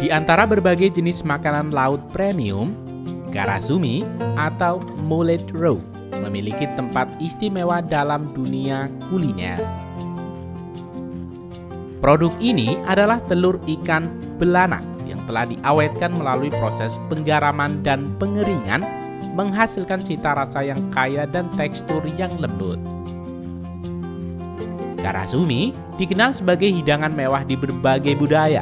Di antara berbagai jenis makanan laut premium, karasumi atau mullet roe memiliki tempat istimewa dalam dunia kuliner. Produk ini adalah telur ikan belanak yang telah diawetkan melalui proses penggaraman dan pengeringan, menghasilkan cita rasa yang kaya dan tekstur yang lembut. Karasumi dikenal sebagai hidangan mewah di berbagai budaya.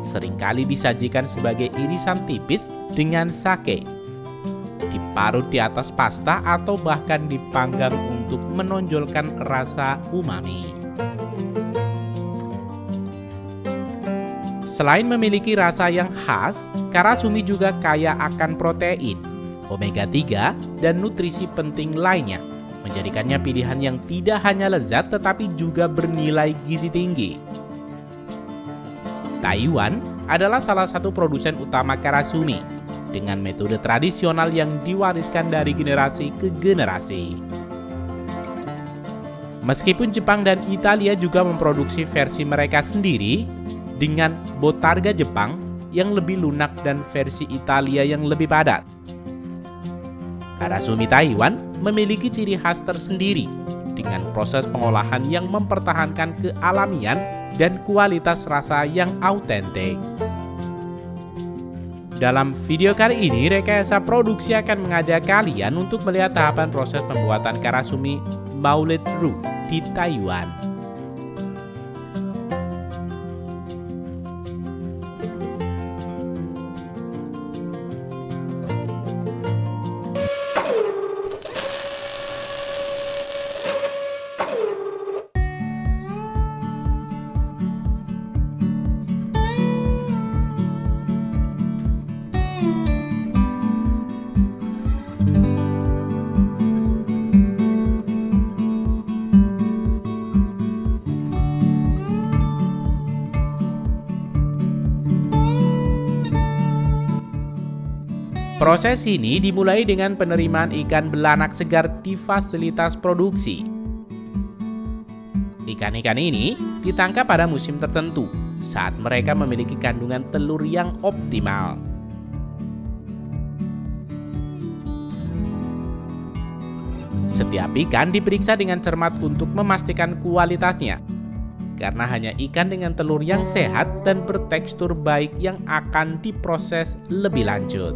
Seringkali disajikan sebagai irisan tipis dengan sake, diparut di atas pasta atau bahkan dipanggang untuk menonjolkan rasa umami. Selain memiliki rasa yang khas, karasumi juga kaya akan protein, omega 3, dan nutrisi penting lainnya, menjadikannya pilihan yang tidak hanya lezat tetapi juga bernilai gizi tinggi. Taiwan adalah salah satu produsen utama karasumi dengan metode tradisional yang diwariskan dari generasi ke generasi. Meskipun Jepang dan Italia juga memproduksi versi mereka sendiri dengan botarga Jepang yang lebih lunak dan versi Italia yang lebih padat. Karasumi Taiwan memiliki ciri khas tersendiri dengan proses pengolahan yang mempertahankan kealamian dan kualitas rasa yang autentik. Dalam video kali ini, Rekayasa Produksi akan mengajak kalian untuk melihat tahapan proses pembuatan karasumi mullet roe di Taiwan. Proses ini dimulai dengan penerimaan ikan belanak segar di fasilitas produksi. Ikan-ikan ini ditangkap pada musim tertentu saat mereka memiliki kandungan telur yang optimal. Setiap ikan diperiksa dengan cermat untuk memastikan kualitasnya, karena hanya ikan dengan telur yang sehat dan bertekstur baik yang akan diproses lebih lanjut.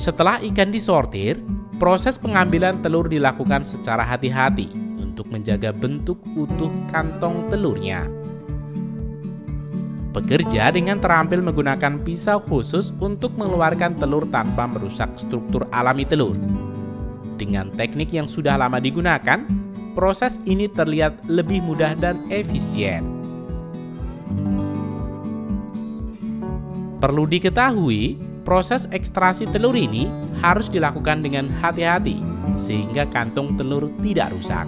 Setelah ikan disortir, proses pengambilan telur dilakukan secara hati-hati untuk menjaga bentuk utuh kantong telurnya. Pekerja dengan terampil menggunakan pisau khusus untuk mengeluarkan telur tanpa merusak struktur alami telur. Dengan teknik yang sudah lama digunakan, proses ini terlihat lebih mudah dan efisien. Perlu diketahui, proses ekstraksi telur ini harus dilakukan dengan hati-hati sehingga kantung telur tidak rusak.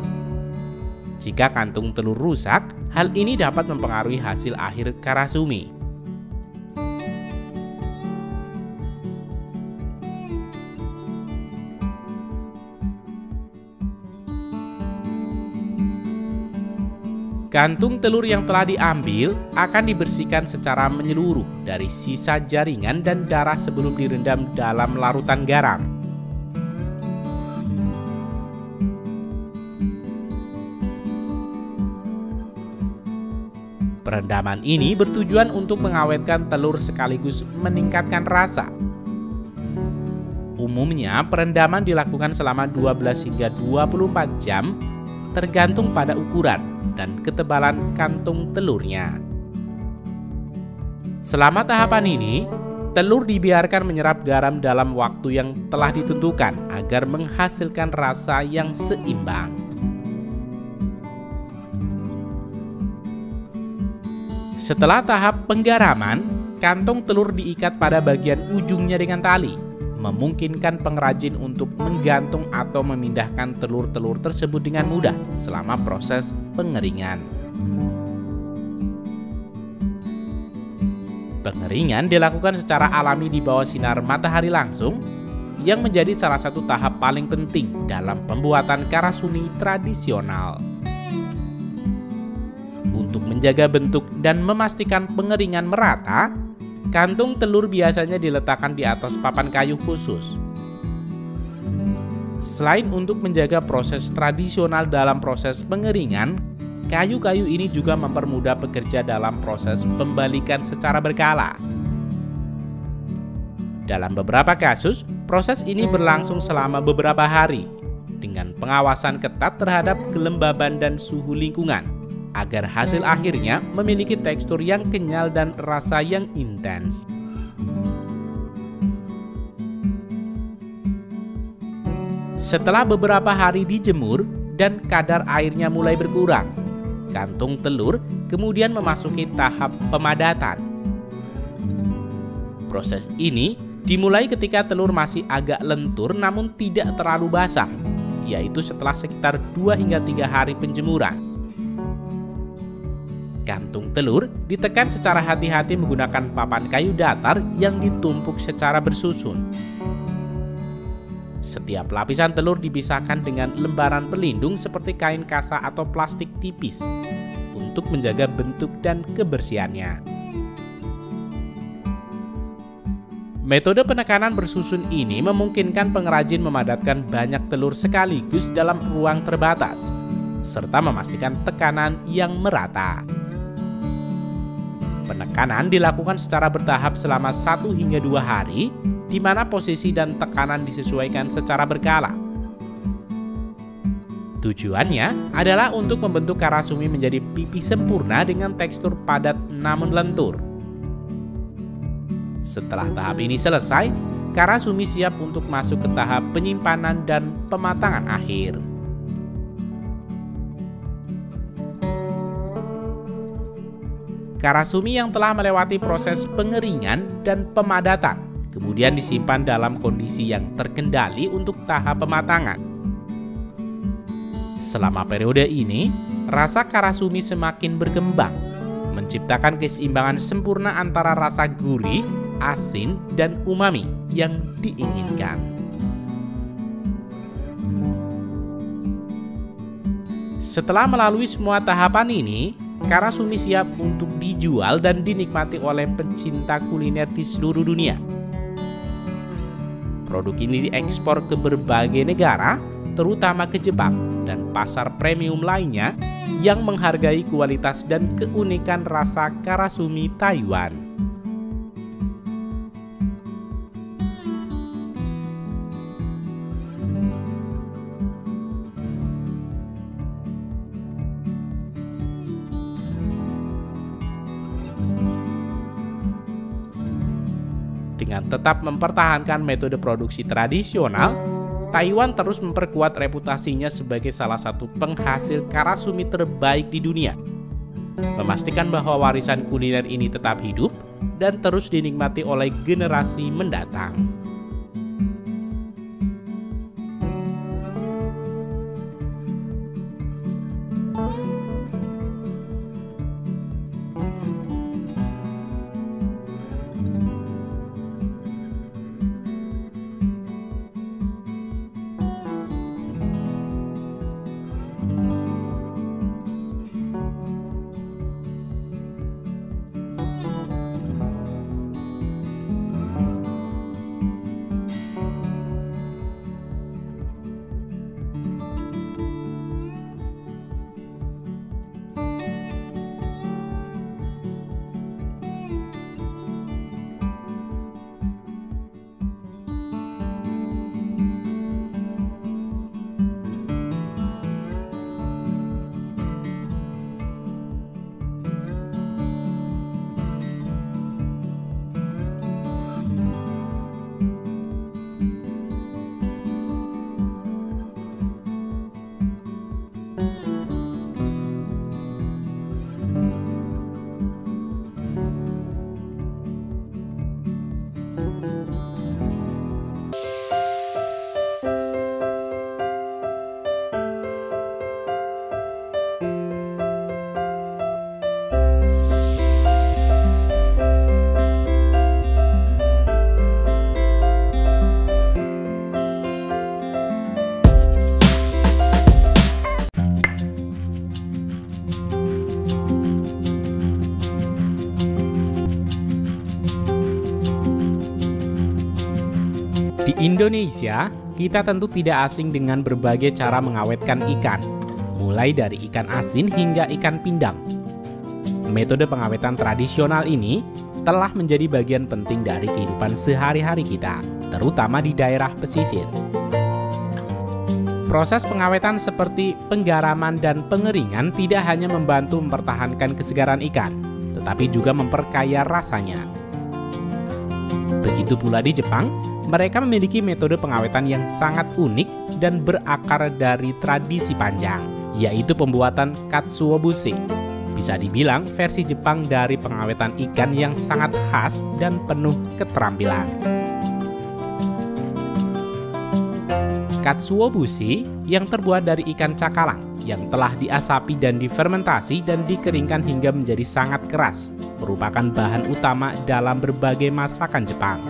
Jika kantung telur rusak, hal ini dapat mempengaruhi hasil akhir karasumi. Kantung telur yang telah diambil akan dibersihkan secara menyeluruh dari sisa jaringan dan darah sebelum direndam dalam larutan garam. Perendaman ini bertujuan untuk mengawetkan telur sekaligus meningkatkan rasa. Umumnya, perendaman dilakukan selama 12 hingga 24 jam, tergantung pada ukuran dan ketebalan kantung telurnya. Selama tahapan ini, telur dibiarkan menyerap garam dalam waktu yang telah ditentukan agar menghasilkan rasa yang seimbang. Setelah tahap penggaraman, kantong telur diikat pada bagian ujungnya dengan tali, memungkinkan pengrajin untuk menggantung atau memindahkan telur-telur tersebut dengan mudah selama proses pengeringan. Pengeringan dilakukan secara alami di bawah sinar matahari langsung, yang menjadi salah satu tahap paling penting dalam pembuatan karasumi tradisional. Untuk menjaga bentuk dan memastikan pengeringan merata, kantung telur biasanya diletakkan di atas papan kayu khusus. Selain untuk menjaga proses tradisional dalam proses pengeringan, kayu-kayu ini juga mempermudah pekerja dalam proses pembalikan secara berkala. Dalam beberapa kasus, proses ini berlangsung selama beberapa hari, dengan pengawasan ketat terhadap kelembaban dan suhu lingkungan, agar hasil akhirnya memiliki tekstur yang kenyal dan rasa yang intens. Setelah beberapa hari dijemur dan kadar airnya mulai berkurang, kantung telur kemudian memasuki tahap pemadatan. Proses ini dimulai ketika telur masih agak lentur namun tidak terlalu basah, yaitu setelah sekitar 2 hingga 3 hari penjemuran. Kantung telur ditekan secara hati-hati menggunakan papan kayu datar yang ditumpuk secara bersusun. Setiap lapisan telur dipisahkan dengan lembaran pelindung seperti kain kasa atau plastik tipis untuk menjaga bentuk dan kebersihannya. Metode penekanan bersusun ini memungkinkan pengrajin memadatkan banyak telur sekaligus dalam ruang terbatas, serta memastikan tekanan yang merata. Penekanan dilakukan secara bertahap selama 1 hingga 2 hari, di mana posisi dan tekanan disesuaikan secara berkala. Tujuannya adalah untuk membentuk karasumi menjadi pipi sempurna dengan tekstur padat namun lentur. Setelah tahap ini selesai, karasumi siap untuk masuk ke tahap penyimpanan dan pematangan akhir. Karasumi yang telah melewati proses pengeringan dan pemadatan kemudian disimpan dalam kondisi yang terkendali untuk tahap pematangan. Selama periode ini, rasa karasumi semakin berkembang, menciptakan keseimbangan sempurna antara rasa gurih, asin, dan umami yang diinginkan. Setelah melalui semua tahapan ini, karasumi siap untuk dijual dan dinikmati oleh pencinta kuliner di seluruh dunia. Produk ini diekspor ke berbagai negara, terutama ke Jepang dan pasar premium lainnya yang menghargai kualitas dan keunikan rasa karasumi Taiwan. Dengan tetap mempertahankan metode produksi tradisional, Taiwan terus memperkuat reputasinya sebagai salah satu penghasil karasumi terbaik di dunia, memastikan bahwa warisan kuliner ini tetap hidup dan terus dinikmati oleh generasi mendatang. Di Indonesia, kita tentu tidak asing dengan berbagai cara mengawetkan ikan, mulai dari ikan asin hingga ikan pindang. Metode pengawetan tradisional ini telah menjadi bagian penting dari kehidupan sehari-hari kita, terutama di daerah pesisir. Proses pengawetan seperti penggaraman dan pengeringan tidak hanya membantu mempertahankan kesegaran ikan, tetapi juga memperkaya rasanya. Begitu pula di Jepang, mereka memiliki metode pengawetan yang sangat unik dan berakar dari tradisi panjang, yaitu pembuatan katsuobushi. Bisa dibilang versi Jepang dari pengawetan ikan yang sangat khas dan penuh keterampilan. Katsuobushi yang terbuat dari ikan cakalang yang telah diasapi dan difermentasi dan dikeringkan hingga menjadi sangat keras, merupakan bahan utama dalam berbagai masakan Jepang.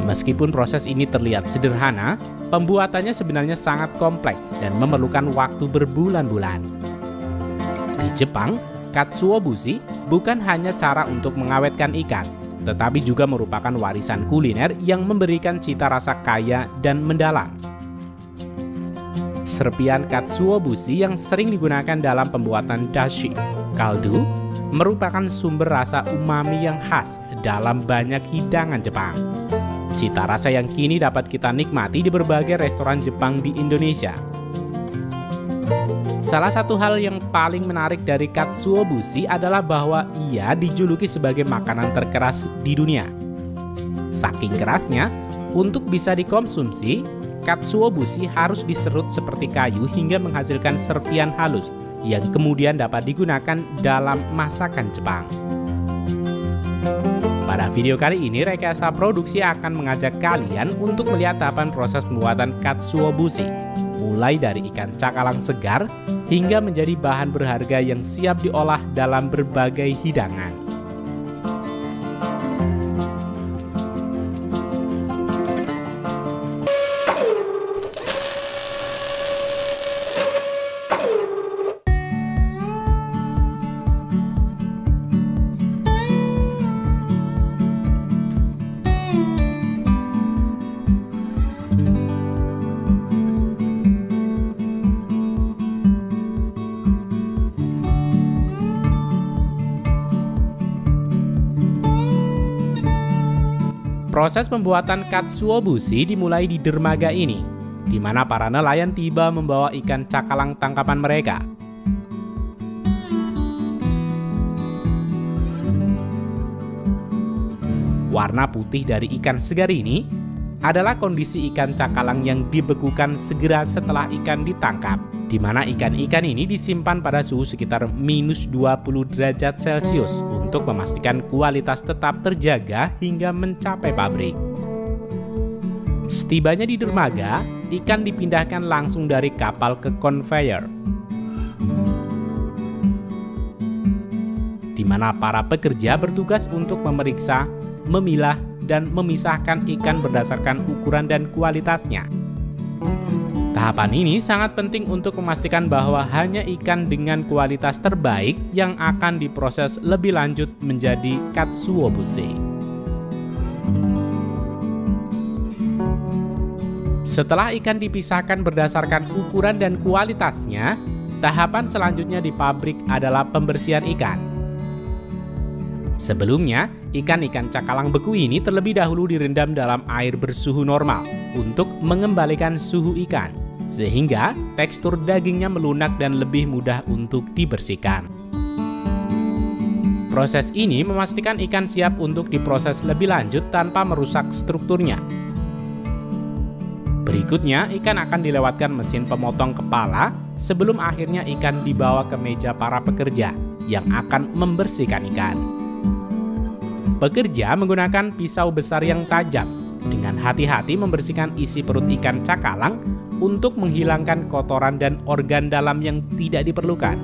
Meskipun proses ini terlihat sederhana, pembuatannya sebenarnya sangat kompleks dan memerlukan waktu berbulan-bulan. Di Jepang, katsuobushi bukan hanya cara untuk mengawetkan ikan, tetapi juga merupakan warisan kuliner yang memberikan cita rasa kaya dan mendalam. Serpian katsuobushi yang sering digunakan dalam pembuatan dashi, kaldu, merupakan sumber rasa umami yang khas dalam banyak hidangan Jepang. Cita rasa yang kini dapat kita nikmati di berbagai restoran Jepang di Indonesia. Salah satu hal yang paling menarik dari katsuobushi adalah bahwa ia dijuluki sebagai makanan terkeras di dunia. Saking kerasnya, untuk bisa dikonsumsi, katsuobushi harus diserut seperti kayu hingga menghasilkan serpian halus yang kemudian dapat digunakan dalam masakan Jepang. Pada video kali ini, Rekayasa Produksi akan mengajak kalian untuk melihat tahapan proses pembuatan katsuobushi, mulai dari ikan cakalang segar hingga menjadi bahan berharga yang siap diolah dalam berbagai hidangan. Proses pembuatan katsuobushi dimulai di dermaga ini, di mana para nelayan tiba membawa ikan cakalang tangkapan mereka. Warna putih dari ikan segar ini adalah kondisi ikan cakalang yang dibekukan segera setelah ikan ditangkap, di mana ikan-ikan ini disimpan pada suhu sekitar -20 derajat Celcius untuk memastikan kualitas tetap terjaga hingga mencapai pabrik. Setibanya di dermaga, ikan dipindahkan langsung dari kapal ke conveyor, di mana para pekerja bertugas untuk memeriksa, memilah, dan memisahkan ikan berdasarkan ukuran dan kualitasnya. Tahapan ini sangat penting untuk memastikan bahwa hanya ikan dengan kualitas terbaik yang akan diproses lebih lanjut menjadi katsuobushi. Setelah ikan dipisahkan berdasarkan ukuran dan kualitasnya, tahapan selanjutnya di pabrik adalah pembersihan ikan. Sebelumnya, ikan-ikan cakalang beku ini terlebih dahulu direndam dalam air bersuhu normal untuk mengembalikan suhu ikan, sehingga tekstur dagingnya melunak dan lebih mudah untuk dibersihkan. Proses ini memastikan ikan siap untuk diproses lebih lanjut tanpa merusak strukturnya. Berikutnya, ikan akan dilewatkan mesin pemotong kepala sebelum akhirnya ikan dibawa ke meja para pekerja yang akan membersihkan ikan. Pekerja menggunakan pisau besar yang tajam, dengan hati-hati membersihkan isi perut ikan cakalang untuk menghilangkan kotoran dan organ dalam yang tidak diperlukan.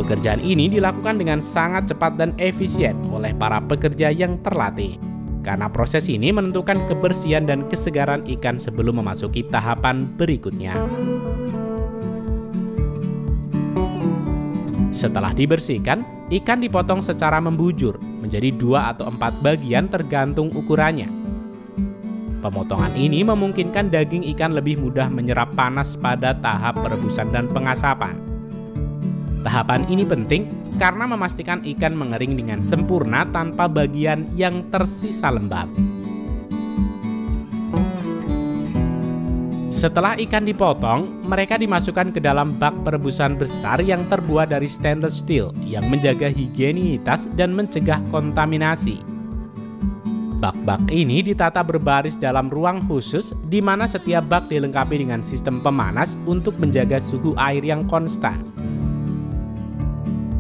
Pekerjaan ini dilakukan dengan sangat cepat dan efisien oleh para pekerja yang terlatih, karena proses ini menentukan kebersihan dan kesegaran ikan sebelum memasuki tahapan berikutnya. Setelah dibersihkan, ikan dipotong secara membujur menjadi 2 atau 4 bagian tergantung ukurannya. Pemotongan ini memungkinkan daging ikan lebih mudah menyerap panas pada tahap perebusan dan pengasapan. Tahapan ini penting karena memastikan ikan mengering dengan sempurna tanpa bagian yang tersisa lembab. Setelah ikan dipotong, mereka dimasukkan ke dalam bak perebusan besar yang terbuat dari stainless steel yang menjaga higienitas dan mencegah kontaminasi. Bak-bak ini ditata berbaris dalam ruang khusus di mana setiap bak dilengkapi dengan sistem pemanas untuk menjaga suhu air yang konstan.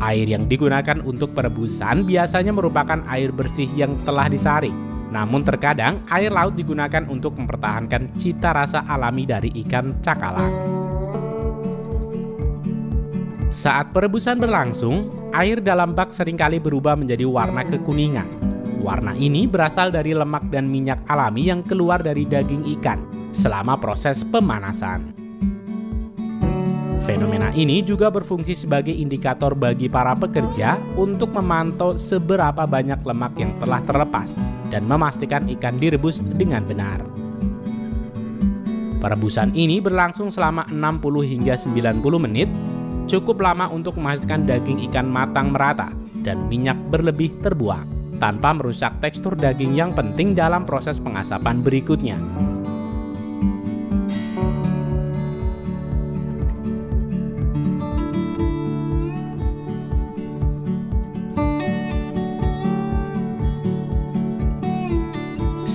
Air yang digunakan untuk perebusan biasanya merupakan air bersih yang telah disaring. Namun terkadang air laut digunakan untuk mempertahankan cita rasa alami dari ikan cakalang. Saat perebusan berlangsung, air dalam bak seringkali berubah menjadi warna kekuningan. Warna ini berasal dari lemak dan minyak alami yang keluar dari daging ikan selama proses pemanasan. Fenomena ini juga berfungsi sebagai indikator bagi para pekerja untuk memantau seberapa banyak lemak yang telah terlepas dan memastikan ikan direbus dengan benar. Perebusan ini berlangsung selama 60 hingga 90 menit, cukup lama untuk memastikan daging ikan matang merata dan minyak berlebih terbuang, tanpa merusak tekstur daging yang penting dalam proses pengasapan berikutnya.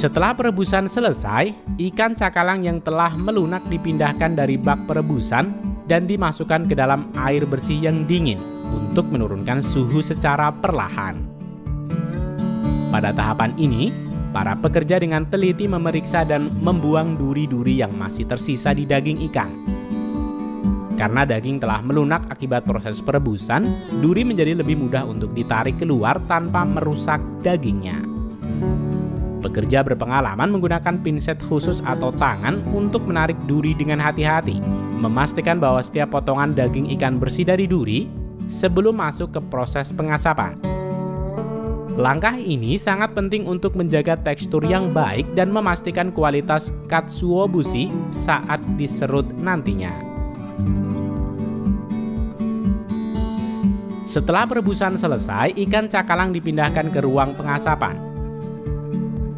Setelah perebusan selesai, ikan cakalang yang telah melunak dipindahkan dari bak perebusan dan dimasukkan ke dalam air bersih yang dingin untuk menurunkan suhu secara perlahan. Pada tahapan ini, para pekerja dengan teliti memeriksa dan membuang duri-duri yang masih tersisa di daging ikan. Karena daging telah melunak akibat proses perebusan, duri menjadi lebih mudah untuk ditarik keluar tanpa merusak dagingnya. Pekerja berpengalaman menggunakan pinset khusus atau tangan untuk menarik duri dengan hati-hati, memastikan bahwa setiap potongan daging ikan bersih dari duri sebelum masuk ke proses pengasapan. Langkah ini sangat penting untuk menjaga tekstur yang baik dan memastikan kualitas katsuobushi saat diserut nantinya. Setelah perebusan selesai, ikan cakalang dipindahkan ke ruang pengasapan.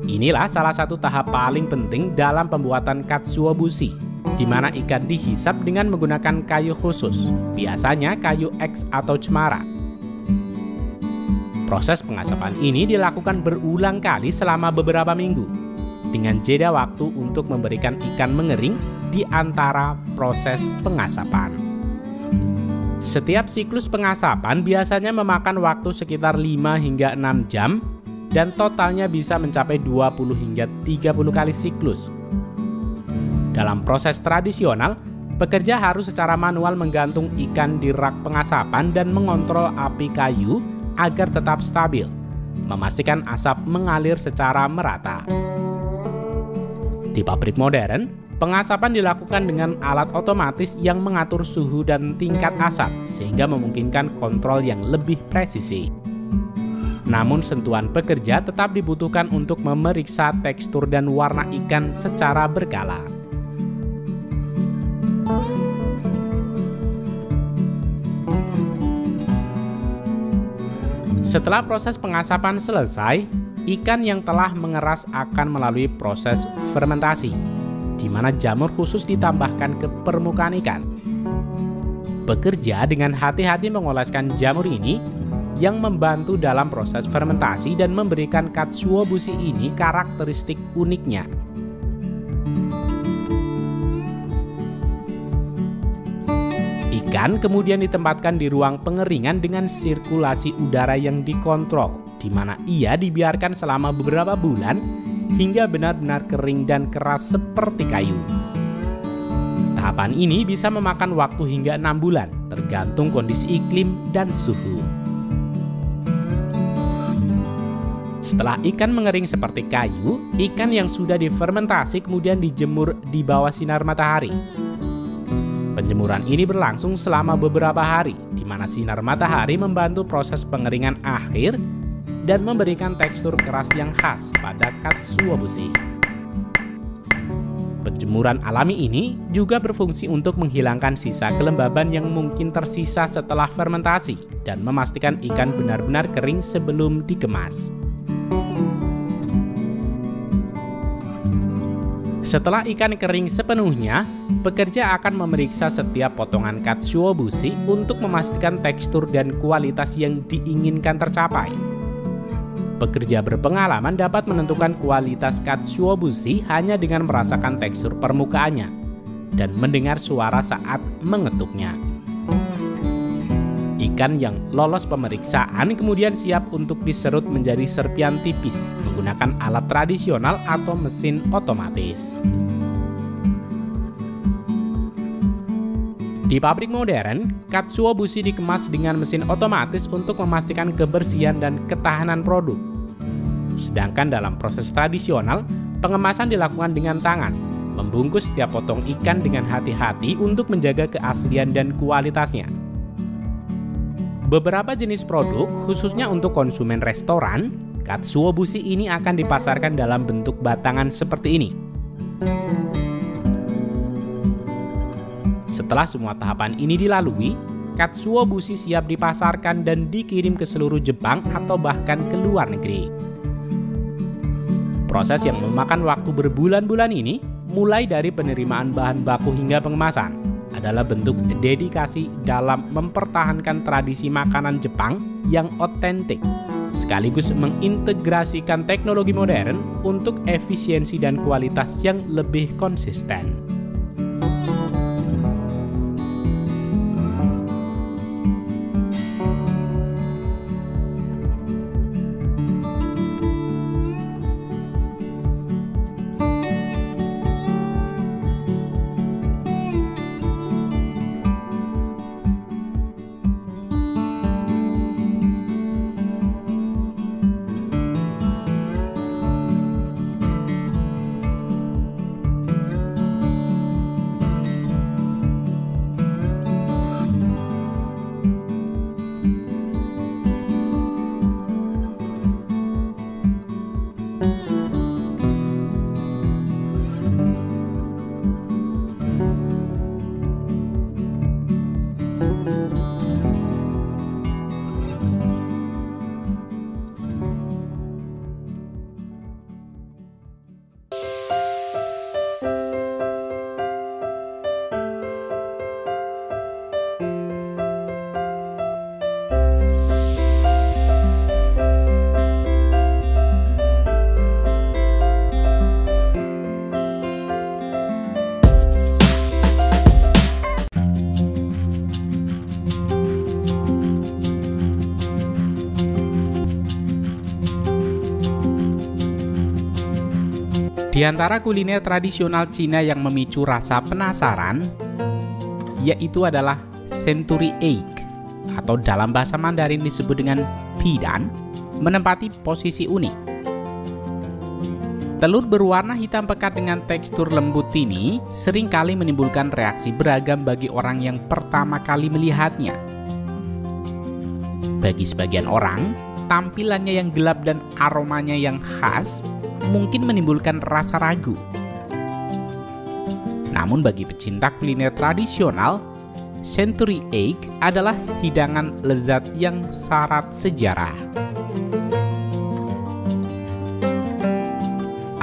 Inilah salah satu tahap paling penting dalam pembuatan katsuobushi, di mana ikan dihisap dengan menggunakan kayu khusus, biasanya kayu X atau cemara. Proses pengasapan ini dilakukan berulang kali selama beberapa minggu, dengan jeda waktu untuk memberikan ikan mengering di antara proses pengasapan. Setiap siklus pengasapan biasanya memakan waktu sekitar 5 hingga 6 jam, dan totalnya bisa mencapai 20 hingga 30 kali siklus. Dalam proses tradisional, pekerja harus secara manual menggantung ikan di rak pengasapan dan mengontrol api kayu agar tetap stabil, memastikan asap mengalir secara merata. Di pabrik modern, pengasapan dilakukan dengan alat otomatis yang mengatur suhu dan tingkat asap sehingga memungkinkan kontrol yang lebih presisi. Namun sentuhan pekerja tetap dibutuhkan untuk memeriksa tekstur dan warna ikan secara berkala. Setelah proses pengasapan selesai, ikan yang telah mengeras akan melalui proses fermentasi, di mana jamur khusus ditambahkan ke permukaan ikan. Pekerja dengan hati-hati mengoleskan jamur ini yang membantu dalam proses fermentasi dan memberikan katsuobushi ini karakteristik uniknya. Ikan kemudian ditempatkan di ruang pengeringan dengan sirkulasi udara yang dikontrol, di mana ia dibiarkan selama beberapa bulan hingga benar-benar kering dan keras seperti kayu. Tahapan ini bisa memakan waktu hingga 6 bulan, tergantung kondisi iklim dan suhu. Setelah ikan mengering seperti kayu, ikan yang sudah difermentasi kemudian dijemur di bawah sinar matahari. Penjemuran ini berlangsung selama beberapa hari, di mana sinar matahari membantu proses pengeringan akhir dan memberikan tekstur keras yang khas pada katsuobushi. Penjemuran alami ini juga berfungsi untuk menghilangkan sisa kelembaban yang mungkin tersisa setelah fermentasi dan memastikan ikan benar-benar kering sebelum dikemas. Setelah ikan kering sepenuhnya, pekerja akan memeriksa setiap potongan katsuobushi untuk memastikan tekstur dan kualitas yang diinginkan tercapai. Pekerja berpengalaman dapat menentukan kualitas katsuobushi hanya dengan merasakan tekstur permukaannya dan mendengar suara saat mengetuknya. Ikan yang lolos pemeriksaan kemudian siap untuk diserut menjadi serpian tipis menggunakan alat tradisional atau mesin otomatis. Di pabrik modern, katsuobushi dikemas dengan mesin otomatis untuk memastikan kebersihan dan ketahanan produk. Sedangkan dalam proses tradisional, pengemasan dilakukan dengan tangan, membungkus setiap potong ikan dengan hati-hati untuk menjaga keaslian dan kualitasnya. Beberapa jenis produk, khususnya untuk konsumen restoran, katsuobushi ini akan dipasarkan dalam bentuk batangan seperti ini. Setelah semua tahapan ini dilalui, katsuobushi siap dipasarkan dan dikirim ke seluruh Jepang atau bahkan ke luar negeri. Proses yang memakan waktu berbulan-bulan ini, mulai dari penerimaan bahan baku hingga pengemasan, adalah bentuk dedikasi dalam mempertahankan tradisi makanan Jepang yang otentik, sekaligus mengintegrasikan teknologi modern untuk efisiensi dan kualitas yang lebih konsisten. Di antara kuliner tradisional Cina yang memicu rasa penasaran, yaitu adalah century egg, atau dalam bahasa Mandarin disebut dengan pidan, menempati posisi unik. Telur berwarna hitam pekat dengan tekstur lembut ini seringkali menimbulkan reaksi beragam bagi orang yang pertama kali melihatnya. Bagi sebagian orang, tampilannya yang gelap dan aromanya yang khas mungkin menimbulkan rasa ragu. Namun bagi pecinta kuliner tradisional, century egg adalah hidangan lezat yang syarat sejarah.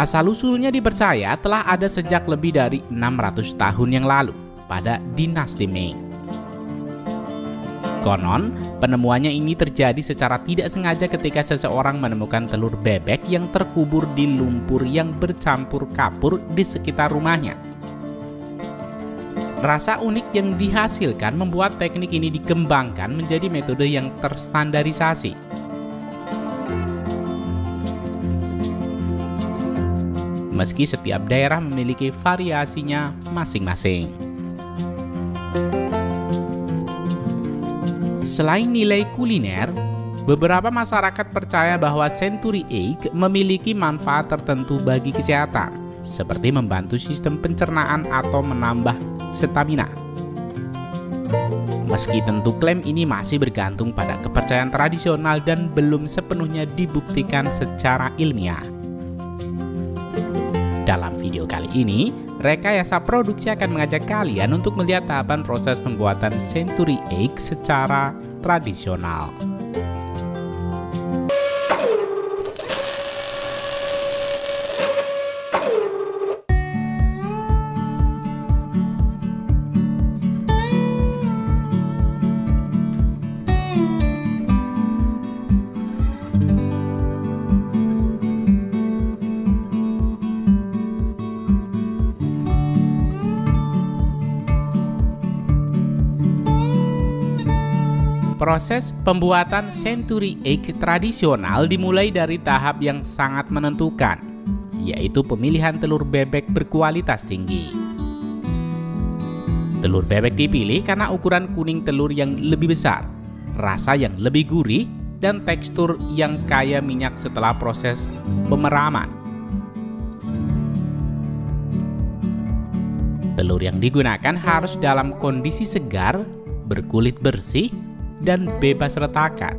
Asal-usulnya dipercaya telah ada sejak lebih dari 600 tahun yang lalu pada dinasti Ming. Konon, penemuannya ini terjadi secara tidak sengaja ketika seseorang menemukan telur bebek yang terkubur di lumpur yang bercampur kapur di sekitar rumahnya. Rasa unik yang dihasilkan membuat teknik ini dikembangkan menjadi metode yang terstandarisasi. Meski setiap daerah memiliki variasinya masing-masing. Selain nilai kuliner, beberapa masyarakat percaya bahwa century egg memiliki manfaat tertentu bagi kesehatan, seperti membantu sistem pencernaan atau menambah stamina. Meski tentu klaim ini masih bergantung pada kepercayaan tradisional dan belum sepenuhnya dibuktikan secara ilmiah. Dalam video kali ini, Rekayasa Produksi akan mengajak kalian untuk melihat tahapan proses pembuatan Century Egg secara tradisional. Proses pembuatan Century Egg tradisional dimulai dari tahap yang sangat menentukan, yaitu pemilihan telur bebek berkualitas tinggi. Telur bebek dipilih karena ukuran kuning telur yang lebih besar, rasa yang lebih gurih, dan tekstur yang kaya minyak setelah proses pemeraman. Telur yang digunakan harus dalam kondisi segar, berkulit bersih, dan bebas retakan.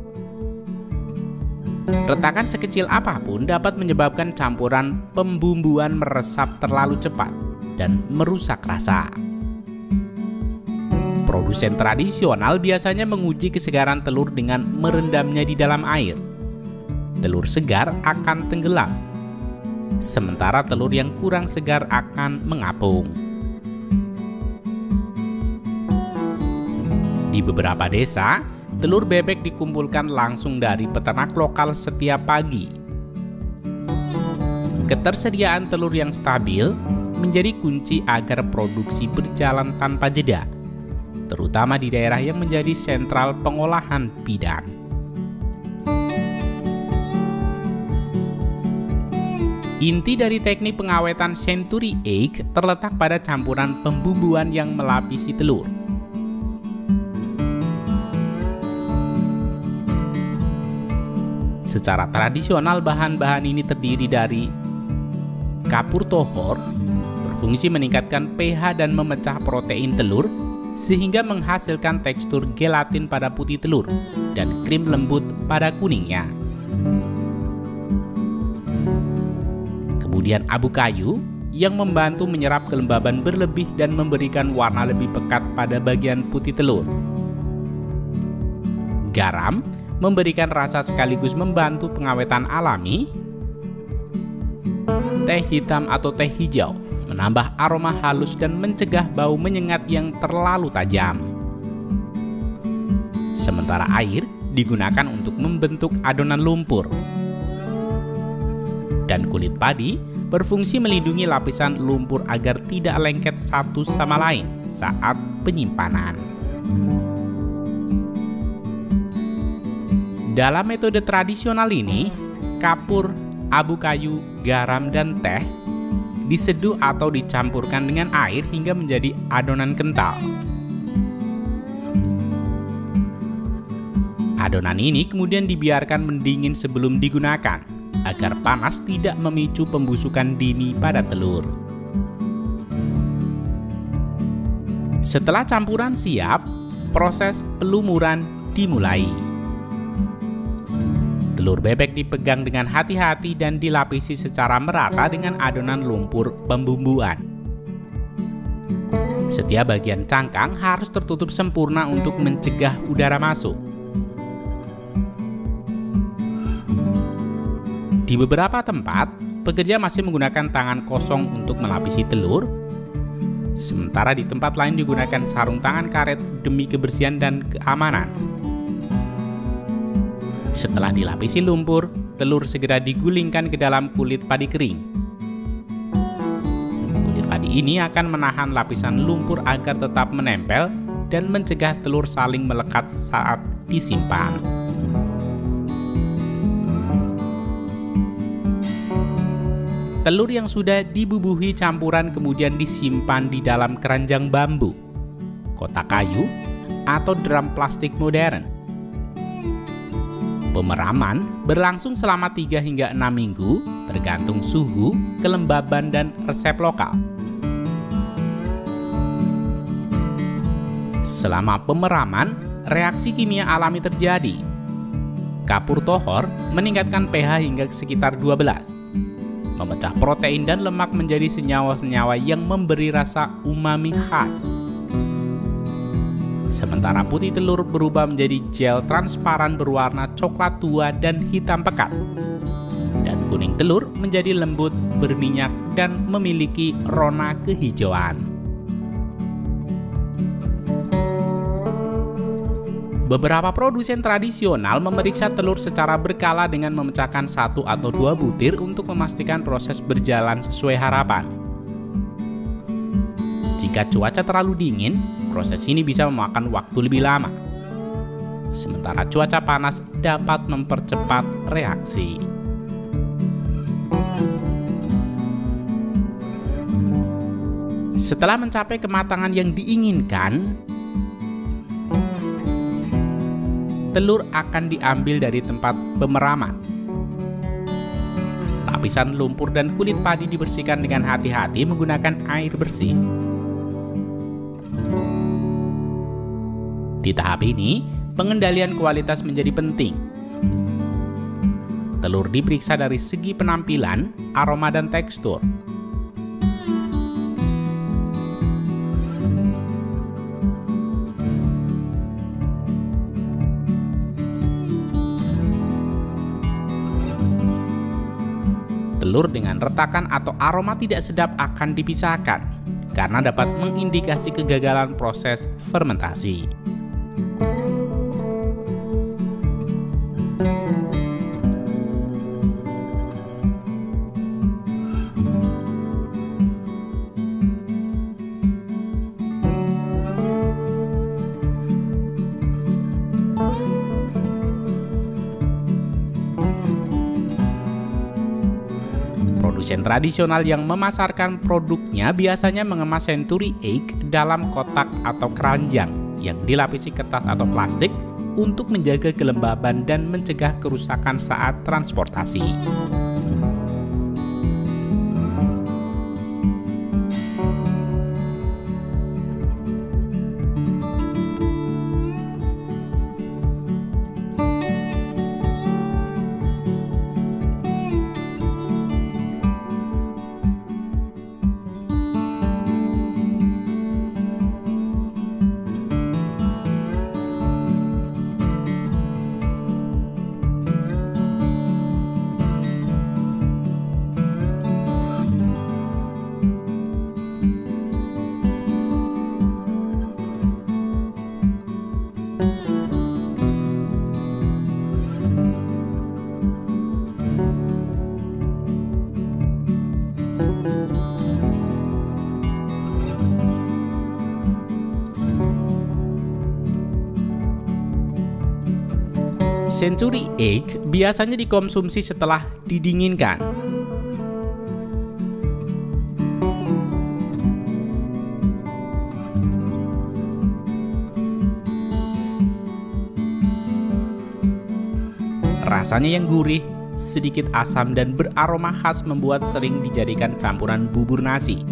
Retakan sekecil apapun dapat menyebabkan campuran pembumbuan meresap terlalu cepat dan merusak rasa. Produsen tradisional biasanya menguji kesegaran telur dengan merendamnya di dalam air. Telur segar akan tenggelam, sementara telur yang kurang segar akan mengapung. Di beberapa desa, telur bebek dikumpulkan langsung dari peternak lokal setiap pagi. Ketersediaan telur yang stabil menjadi kunci agar produksi berjalan tanpa jeda, terutama di daerah yang menjadi sentral pengolahan bidang. Inti dari teknik pengawetan Century Egg terletak pada campuran pembumbuan yang melapisi telur. Secara tradisional, bahan-bahan ini terdiri dari kapur tohor, berfungsi meningkatkan pH dan memecah protein telur, sehingga menghasilkan tekstur gelatin pada putih telur dan krim lembut pada kuningnya. Kemudian abu kayu, yang membantu menyerap kelembaban berlebih dan memberikan warna lebih pekat pada bagian putih telur. Garam, memberikan rasa sekaligus membantu pengawetan alami. Teh hitam atau teh hijau menambah aroma halus dan mencegah bau menyengat yang terlalu tajam. Sementara air digunakan untuk membentuk adonan lumpur. Dan kulit padi berfungsi melindungi lapisan lumpur agar tidak lengket satu sama lain saat penyimpanan. Dalam metode tradisional ini, kapur, abu kayu, garam, dan teh diseduh atau dicampurkan dengan air hingga menjadi adonan kental. Adonan ini kemudian dibiarkan mendingin sebelum digunakan, agar panas tidak memicu pembusukan dini pada telur. Setelah campuran siap, proses pelumuran dimulai. Telur bebek dipegang dengan hati-hati dan dilapisi secara merata dengan adonan lumpur pembumbuan. Setiap bagian cangkang harus tertutup sempurna untuk mencegah udara masuk. Di beberapa tempat, pekerja masih menggunakan tangan kosong untuk melapisi telur, sementara di tempat lain digunakan sarung tangan karet demi kebersihan dan keamanan. Setelah dilapisi lumpur, telur segera digulingkan ke dalam kulit padi kering. Kulit padi ini akan menahan lapisan lumpur agar tetap menempel dan mencegah telur saling melekat saat disimpan. Telur yang sudah dibubuhi campuran kemudian disimpan di dalam keranjang bambu, kotak kayu, atau drum plastik modern. Pemeraman berlangsung selama 3 hingga 6 minggu, tergantung suhu, kelembaban, dan resep lokal. Selama pemeraman, reaksi kimia alami terjadi. Kapur tohor meningkatkan pH hingga sekitar 12. Memecah protein dan lemak menjadi senyawa-senyawa yang memberi rasa umami khas. Sementara putih telur berubah menjadi gel transparan berwarna coklat tua dan hitam pekat. Dan kuning telur menjadi lembut, berminyak, dan memiliki rona kehijauan. Beberapa produsen tradisional memeriksa telur secara berkala dengan memecahkan 1 atau 2 butir untuk memastikan proses berjalan sesuai harapan. Jika cuaca terlalu dingin, proses ini bisa memakan waktu lebih lama. Sementara cuaca panas dapat mempercepat reaksi. Setelah mencapai kematangan yang diinginkan, telur akan diambil dari tempat pemeraman. Lapisan lumpur dan kulit padi dibersihkan dengan hati-hati menggunakan air bersih. Di tahap ini, pengendalian kualitas menjadi penting. Telur diperiksa dari segi penampilan, aroma, dan tekstur. Telur dengan retakan atau aroma tidak sedap akan dipisahkan karena dapat mengindikasi kegagalan proses fermentasi. Produsen tradisional yang memasarkan produknya biasanya mengemas century egg dalam kotak atau keranjang yang dilapisi kertas atau plastik untuk menjaga kelembaban dan mencegah kerusakan saat transportasi. Century egg biasanya dikonsumsi setelah didinginkan. Rasanya yang gurih, sedikit asam dan beraroma khas membuat sering dijadikan campuran bubur nasi.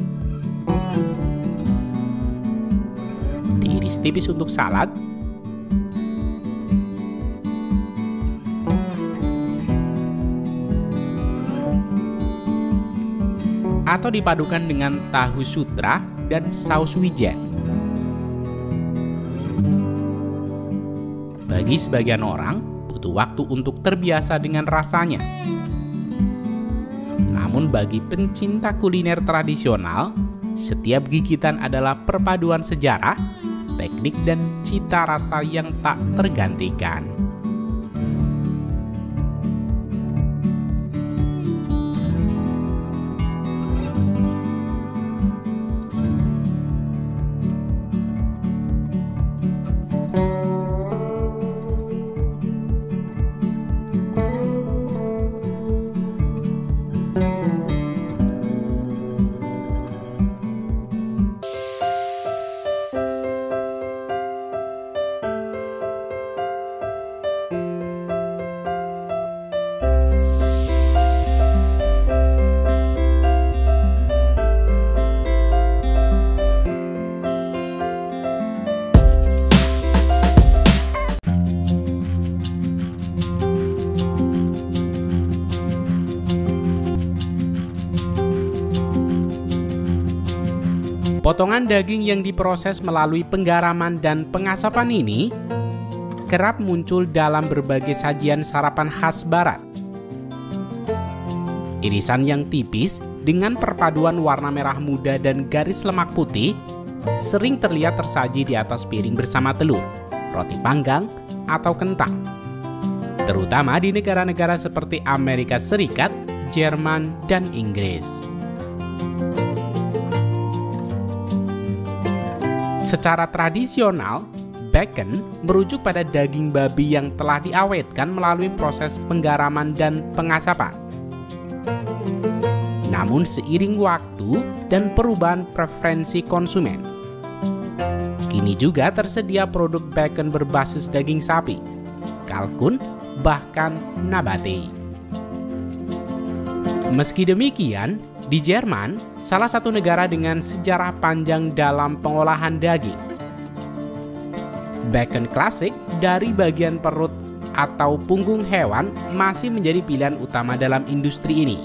Diiris tipis untuk salad, atau dipadukan dengan tahu sutra dan saus wijen. Bagi sebagian orang, butuh waktu untuk terbiasa dengan rasanya. Namun bagi pencinta kuliner tradisional, setiap gigitan adalah perpaduan sejarah, teknik, dan cita rasa yang tak tergantikan. Potongan daging yang diproses melalui penggaraman dan pengasapan ini kerap muncul dalam berbagai sajian sarapan khas Barat. Irisan yang tipis dengan perpaduan warna merah muda dan garis lemak putih sering terlihat tersaji di atas piring bersama telur, roti panggang, atau kentang. Terutama di negara-negara seperti Amerika Serikat, Jerman, dan Inggris. Secara tradisional, bacon merujuk pada daging babi yang telah diawetkan melalui proses penggaraman dan pengasapan. Namun seiring waktu dan perubahan preferensi konsumen, kini juga tersedia produk bacon berbasis daging sapi, kalkun, bahkan nabati. Meski demikian, di Jerman, salah satu negara dengan sejarah panjang dalam pengolahan daging, bacon klasik dari bagian perut atau punggung hewan masih menjadi pilihan utama dalam industri ini.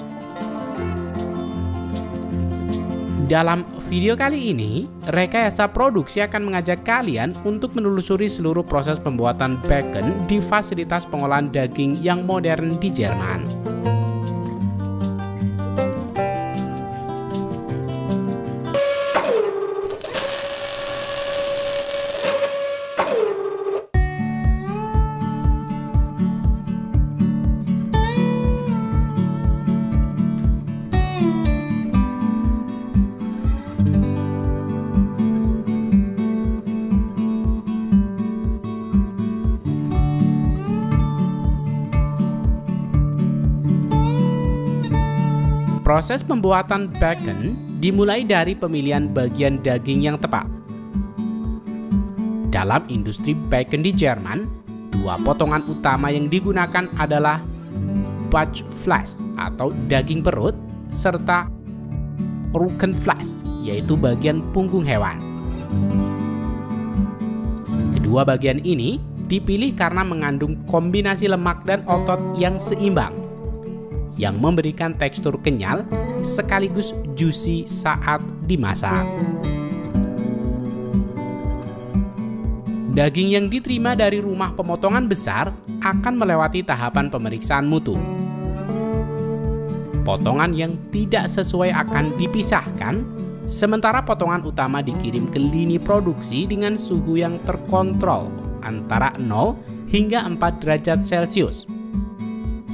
Dalam video kali ini, Rekayasa Produksi akan mengajak kalian untuk menelusuri seluruh proses pembuatan bacon di fasilitas pengolahan daging yang modern di Jerman. Proses pembuatan bacon dimulai dari pemilihan bagian daging yang tepat. Dalam industri bacon di Jerman, dua potongan utama yang digunakan adalah Bauchfleisch atau daging perut, serta Rückenfleisch, yaitu bagian punggung hewan. Kedua bagian ini dipilih karena mengandung kombinasi lemak dan otot yang seimbang, yang memberikan tekstur kenyal sekaligus juicy saat dimasak. Daging yang diterima dari rumah pemotongan besar akan melewati tahapan pemeriksaan mutu. Potongan yang tidak sesuai akan dipisahkan, sementara potongan utama dikirim ke lini produksi dengan suhu yang terkontrol antara 0 hingga 4 derajat Celcius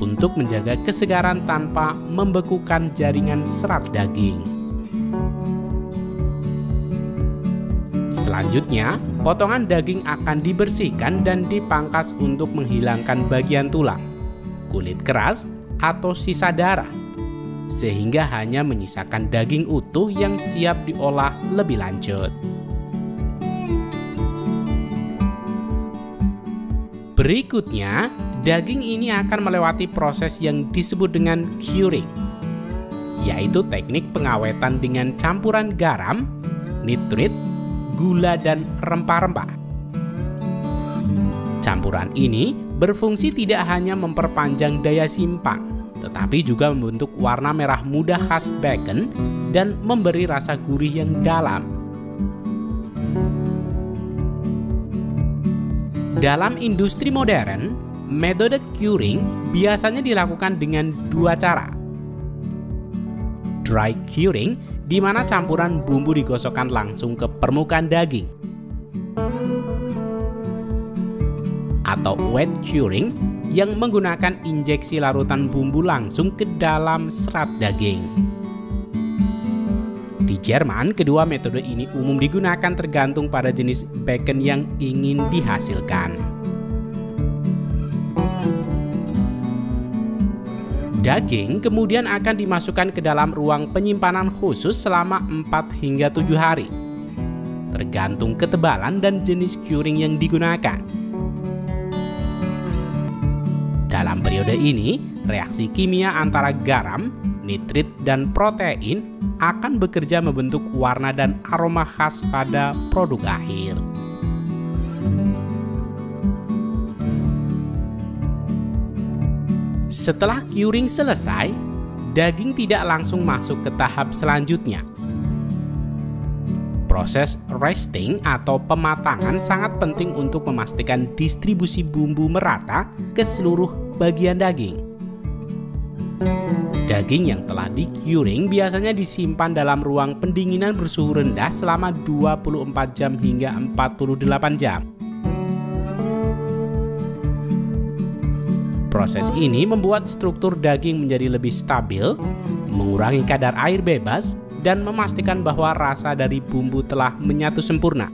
untuk menjaga kesegaran tanpa membekukan jaringan serat daging. Selanjutnya, potongan daging akan dibersihkan dan dipangkas untuk menghilangkan bagian tulang, kulit keras, atau sisa darah, sehingga hanya menyisakan daging utuh yang siap diolah lebih lanjut. Berikutnya, daging ini akan melewati proses yang disebut dengan curing, yaitu teknik pengawetan dengan campuran garam, nitrit, gula, dan rempah-rempah. Campuran ini berfungsi tidak hanya memperpanjang daya simpan, tetapi juga membentuk warna merah muda khas bacon dan memberi rasa gurih yang dalam. Dalam industri modern, metode curing biasanya dilakukan dengan dua cara. Dry curing, di mana campuran bumbu digosokkan langsung ke permukaan daging. Atau wet curing, yang menggunakan injeksi larutan bumbu langsung ke dalam serat daging. Di Jerman, kedua metode ini umum digunakan tergantung pada jenis bacon yang ingin dihasilkan. Daging kemudian akan dimasukkan ke dalam ruang penyimpanan khusus selama 4 hingga 7 hari, tergantung ketebalan dan jenis curing yang digunakan. Dalam periode ini, reaksi kimia antara garam, nitrit, dan protein akan bekerja membentuk warna dan aroma khas pada produk akhir. Setelah curing selesai, daging tidak langsung masuk ke tahap selanjutnya. Proses resting atau pematangan sangat penting untuk memastikan distribusi bumbu merata ke seluruh bagian daging. Daging yang telah di-curing biasanya disimpan dalam ruang pendinginan bersuhu rendah selama 24 jam hingga 48 jam. Proses ini membuat struktur daging menjadi lebih stabil, mengurangi kadar air bebas, dan memastikan bahwa rasa dari bumbu telah menyatu sempurna.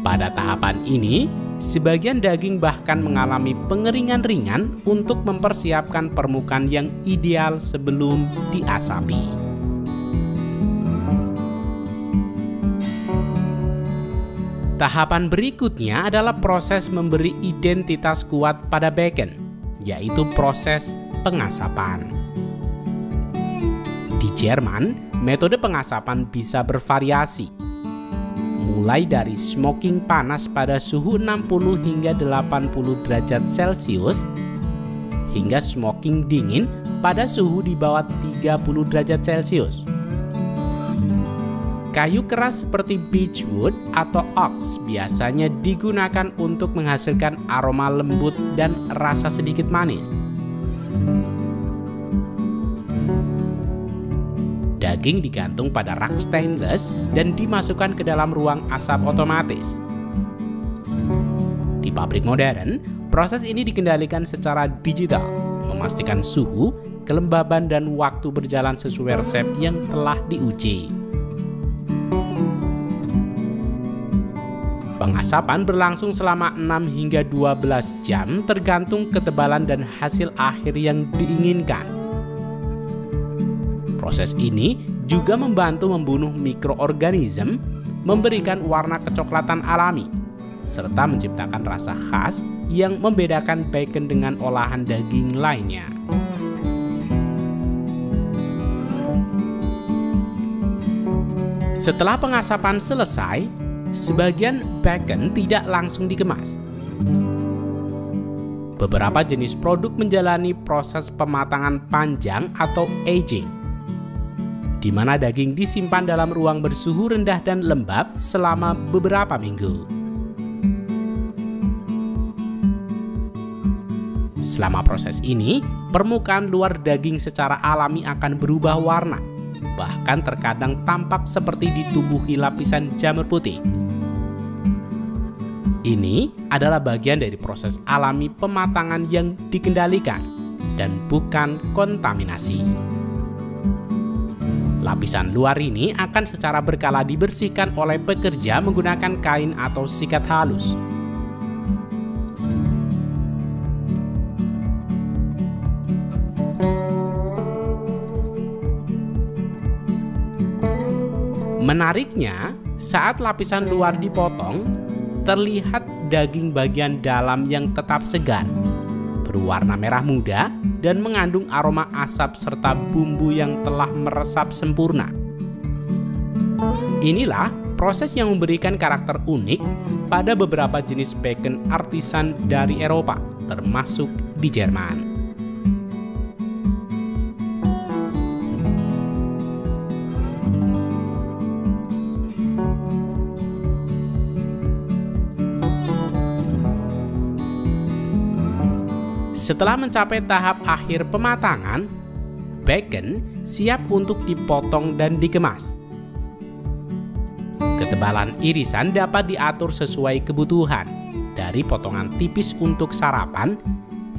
Pada tahapan ini, sebagian daging bahkan mengalami pengeringan ringan untuk mempersiapkan permukaan yang ideal sebelum diasapi. Tahapan berikutnya adalah proses memberi identitas kuat pada bacon, yaitu proses pengasapan. Di Jerman, metode pengasapan bisa bervariasi, mulai dari smoking panas pada suhu 60 hingga 80 derajat Celcius, hingga smoking dingin pada suhu di bawah 30 derajat Celcius. Kayu keras seperti beechwood atau ox biasanya digunakan untuk menghasilkan aroma lembut dan rasa sedikit manis. Daging digantung pada rak stainless dan dimasukkan ke dalam ruang asap otomatis. Di pabrik modern, proses ini dikendalikan secara digital, memastikan suhu, kelembaban, dan waktu berjalan sesuai resep yang telah diuji. Pengasapan berlangsung selama 6 hingga 12 jam tergantung ketebalan dan hasil akhir yang diinginkan. Proses ini juga membantu membunuh mikroorganisme, memberikan warna kecoklatan alami, serta menciptakan rasa khas yang membedakan bacon dengan olahan daging lainnya. Setelah pengasapan selesai, sebagian bacon tidak langsung dikemas. Beberapa jenis produk menjalani proses pematangan panjang atau aging, di mana daging disimpan dalam ruang bersuhu rendah dan lembab selama beberapa minggu. Selama proses ini, permukaan luar daging secara alami akan berubah warna, bahkan terkadang tampak seperti ditubuhi lapisan jamur putih. Ini adalah bagian dari proses alami pematangan yang dikendalikan dan bukan kontaminasi. Lapisan luar ini akan secara berkala dibersihkan oleh pekerja menggunakan kain atau sikat halus. Menariknya, saat lapisan luar dipotong, terlihat daging bagian dalam yang tetap segar, berwarna merah muda, dan mengandung aroma asap serta bumbu yang telah meresap sempurna. Inilah proses yang memberikan karakter unik pada beberapa jenis bacon artisan dari Eropa, termasuk di Jerman. Setelah mencapai tahap akhir pematangan, bacon siap untuk dipotong dan dikemas. Ketebalan irisan dapat diatur sesuai kebutuhan, dari potongan tipis untuk sarapan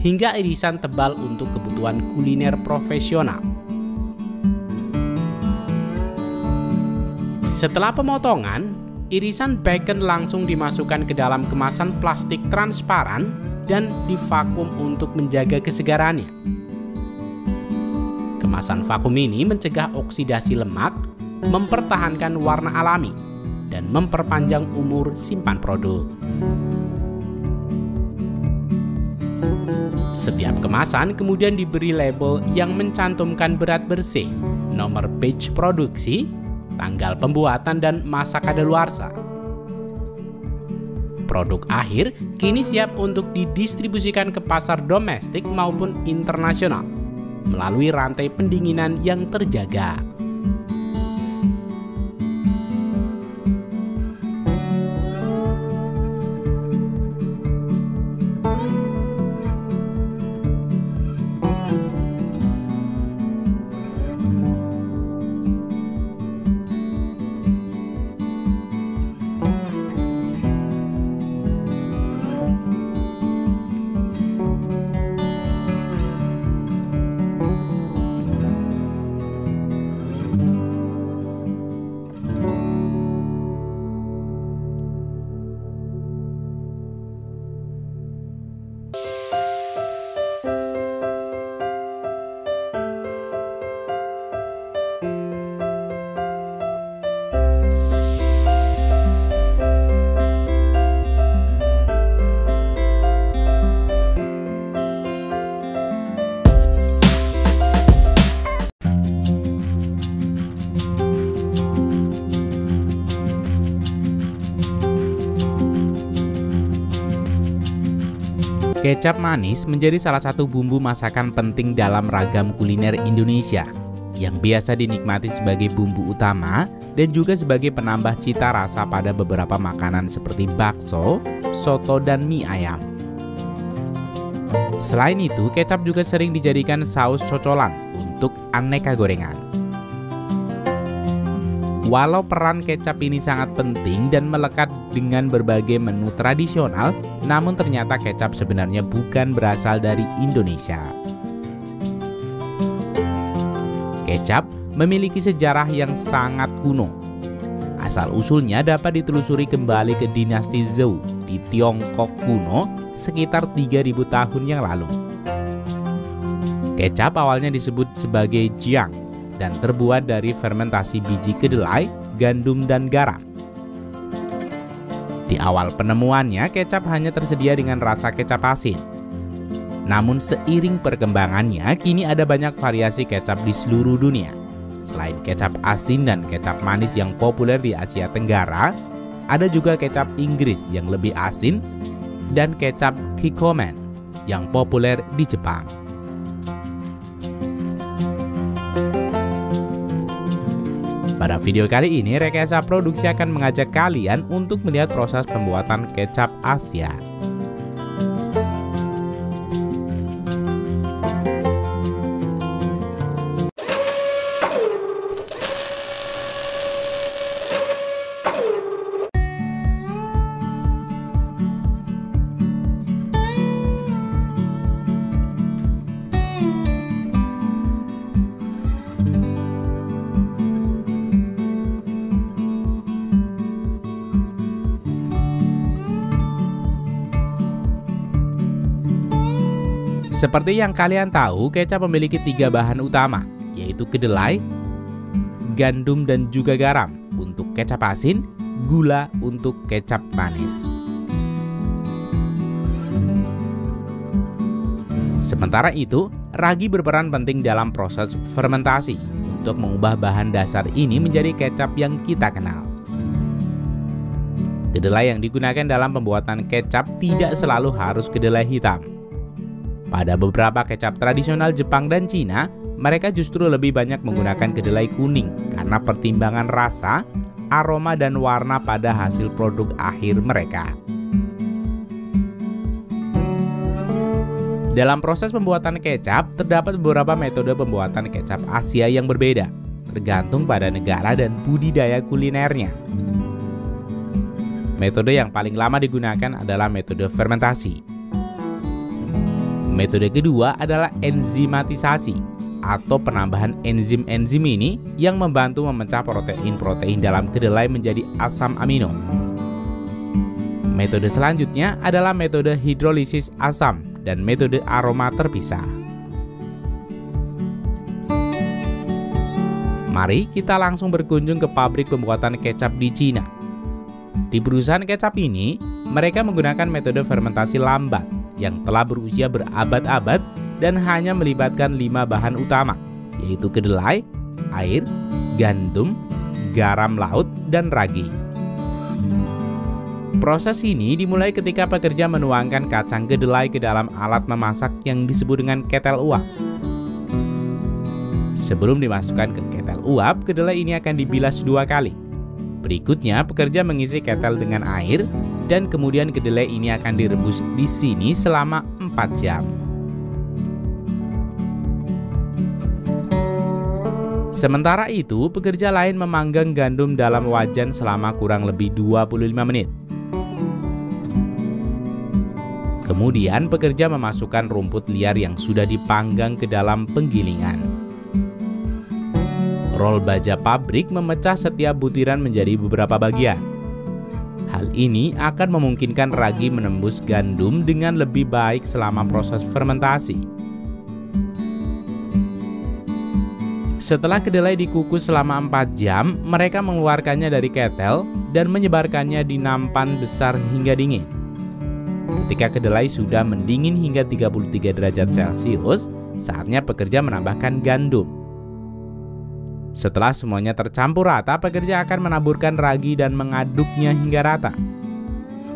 hingga irisan tebal untuk kebutuhan kuliner profesional. Setelah pemotongan, irisan bacon langsung dimasukkan ke dalam kemasan plastik transparan dan divakum untuk menjaga kesegarannya. Kemasan vakum ini mencegah oksidasi lemak, mempertahankan warna alami, dan memperpanjang umur simpan produk. Setiap kemasan kemudian diberi label yang mencantumkan berat bersih, nomor batch produksi, tanggal pembuatan, dan masa kadaluarsa. Produk akhir kini siap untuk didistribusikan ke pasar domestik maupun internasional melalui rantai pendinginan yang terjaga. Kecap manis menjadi salah satu bumbu masakan penting dalam ragam kuliner Indonesia yang biasa dinikmati sebagai bumbu utama dan juga sebagai penambah cita rasa pada beberapa makanan seperti bakso, soto, dan mie ayam. Selain itu, kecap juga sering dijadikan saus cocolan untuk aneka gorengan. Walau peran kecap ini sangat penting dan melekat dengan berbagai menu tradisional, namun ternyata kecap sebenarnya bukan berasal dari Indonesia. Kecap memiliki sejarah yang sangat kuno. Asal-usulnya dapat ditelusuri kembali ke dinasti Zhou di Tiongkok kuno sekitar 3000 tahun yang lalu. Kecap awalnya disebut sebagai jiang dan terbuat dari fermentasi biji kedelai, gandum, dan garam. Di awal penemuannya, kecap hanya tersedia dengan rasa kecap asin. Namun seiring perkembangannya, kini ada banyak variasi kecap di seluruh dunia. Selain kecap asin dan kecap manis yang populer di Asia Tenggara, ada juga kecap Inggris yang lebih asin dan kecap Kikkoman yang populer di Jepang. Pada video kali ini, Rekayasa Produksi akan mengajak kalian untuk melihat proses pembuatan kecap Asia. Seperti yang kalian tahu, kecap memiliki 3 bahan utama, yaitu kedelai, gandum, dan juga garam untuk kecap asin, gula untuk kecap manis. Sementara itu, ragi berperan penting dalam proses fermentasi untuk mengubah bahan dasar ini menjadi kecap yang kita kenal. Kedelai yang digunakan dalam pembuatan kecap tidak selalu harus kedelai hitam. Pada beberapa kecap tradisional Jepang dan Cina, mereka justru lebih banyak menggunakan kedelai kuning karena pertimbangan rasa, aroma, dan warna pada hasil produk akhir mereka. Dalam proses pembuatan kecap, terdapat beberapa metode pembuatan kecap Asia yang berbeda, tergantung pada negara dan budidaya kulinernya. Metode yang paling lama digunakan adalah metode fermentasi. Metode kedua adalah enzimatisasi atau penambahan enzim-enzim ini yang membantu memecah protein-protein dalam kedelai menjadi asam amino. Metode selanjutnya adalah metode hidrolisis asam dan metode aroma terpisah. Mari kita langsung berkunjung ke pabrik pembuatan kecap di Cina. Di perusahaan kecap ini, mereka menggunakan metode fermentasi lambat yang telah berusia berabad-abad dan hanya melibatkan 5 bahan utama, yaitu kedelai, air, gandum, garam laut, dan ragi. Proses ini dimulai ketika pekerja menuangkan kacang kedelai ke dalam alat memasak yang disebut dengan ketel uap. Sebelum dimasukkan ke ketel uap, kedelai ini akan dibilas 2 kali. Berikutnya, pekerja mengisi ketel dengan air dan kemudian kedelai ini akan direbus di sini selama 4 jam. Sementara itu, pekerja lain memanggang gandum dalam wajan selama kurang lebih 25 menit. Kemudian, pekerja memasukkan rumput liar yang sudah dipanggang ke dalam penggilingan. Rol baja pabrik memecah setiap butiran menjadi beberapa bagian. Hal ini akan memungkinkan ragi menembus gandum dengan lebih baik selama proses fermentasi. Setelah kedelai dikukus selama 4 jam, mereka mengeluarkannya dari ketel dan menyebarkannya di nampan besar hingga dingin. Ketika kedelai sudah mendingin hingga 33 derajat Celcius, saatnya pekerja menambahkan gandum. Setelah semuanya tercampur rata, pekerja akan menaburkan ragi dan mengaduknya hingga rata.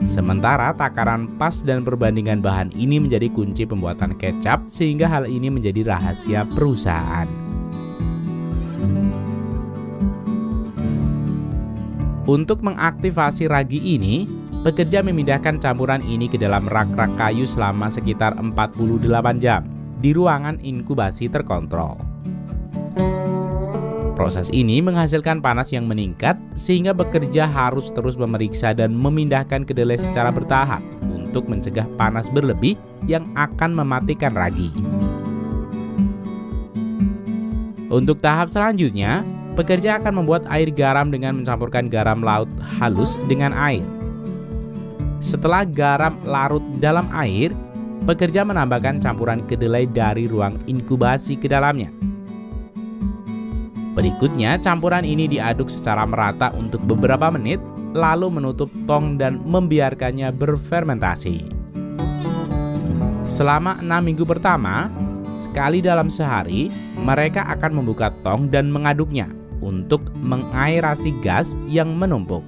Sementara takaran pas dan perbandingan bahan ini menjadi kunci pembuatan kecap, sehingga hal ini menjadi rahasia perusahaan. Untuk mengaktifasi ragi ini, pekerja memindahkan campuran ini ke dalam rak-rak kayu selama sekitar 48 jam di ruangan inkubasi terkontrol. Proses ini menghasilkan panas yang meningkat sehingga bekerja harus terus memeriksa dan memindahkan kedelai secara bertahap untuk mencegah panas berlebih yang akan mematikan ragi. Untuk tahap selanjutnya, pekerja akan membuat air garam dengan mencampurkan garam laut halus dengan air. Setelah garam larut dalam air, pekerja menambahkan campuran kedelai dari ruang inkubasi ke dalamnya. Berikutnya, campuran ini diaduk secara merata untuk beberapa menit, lalu menutup tong dan membiarkannya berfermentasi. Selama 6 minggu pertama, sekali dalam sehari, mereka akan membuka tong dan mengaduknya untuk mengaerasi gas yang menumpuk.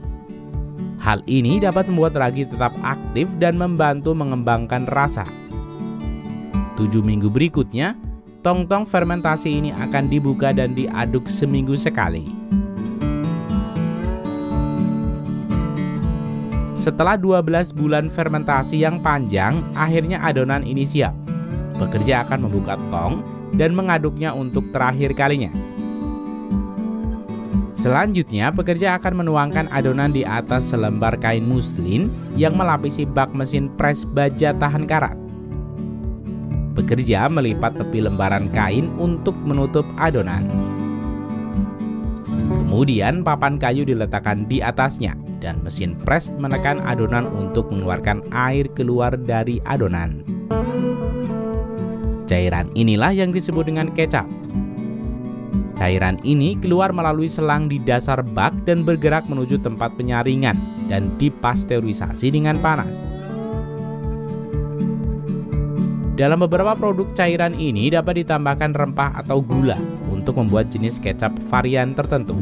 Hal ini dapat membuat ragi tetap aktif dan membantu mengembangkan rasa. 7 minggu berikutnya, tong-tong fermentasi ini akan dibuka dan diaduk seminggu sekali. Setelah 12 bulan fermentasi yang panjang, akhirnya adonan ini siap. Pekerja akan membuka tong dan mengaduknya untuk terakhir kalinya. Selanjutnya, pekerja akan menuangkan adonan di atas selembar kain muslin yang melapisi bak mesin pres baja tahan karat. Pekerja melipat tepi lembaran kain untuk menutup adonan. Kemudian papan kayu diletakkan di atasnya dan mesin pres menekan adonan untuk mengeluarkan air keluar dari adonan. Cairan inilah yang disebut dengan kecap. Cairan ini keluar melalui selang di dasar bak dan bergerak menuju tempat penyaringan dan dipasteurisasi dengan panas. Dalam beberapa produk cairan ini dapat ditambahkan rempah atau gula untuk membuat jenis kecap varian tertentu.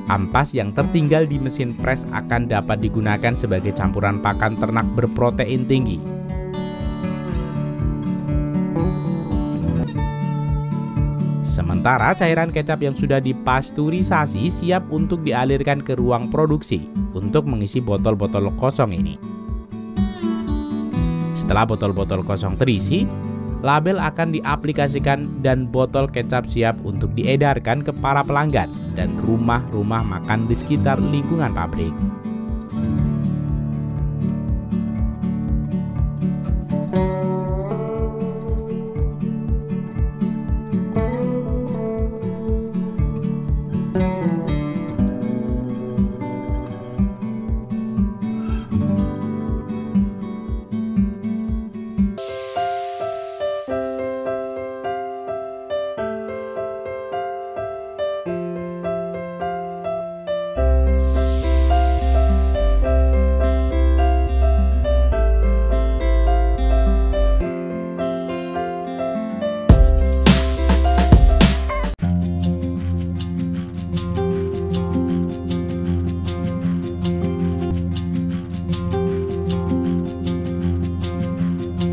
Ampas yang tertinggal di mesin pres akan dapat digunakan sebagai campuran pakan ternak berprotein tinggi. Sementara cairan kecap yang sudah dipasteurisasi siap untuk dialirkan ke ruang produksi untuk mengisi botol-botol kosong ini. Setelah botol-botol kosong terisi, label akan diaplikasikan dan botol kecap siap untuk diedarkan ke para pelanggan dan rumah-rumah makan di sekitar lingkungan pabrik.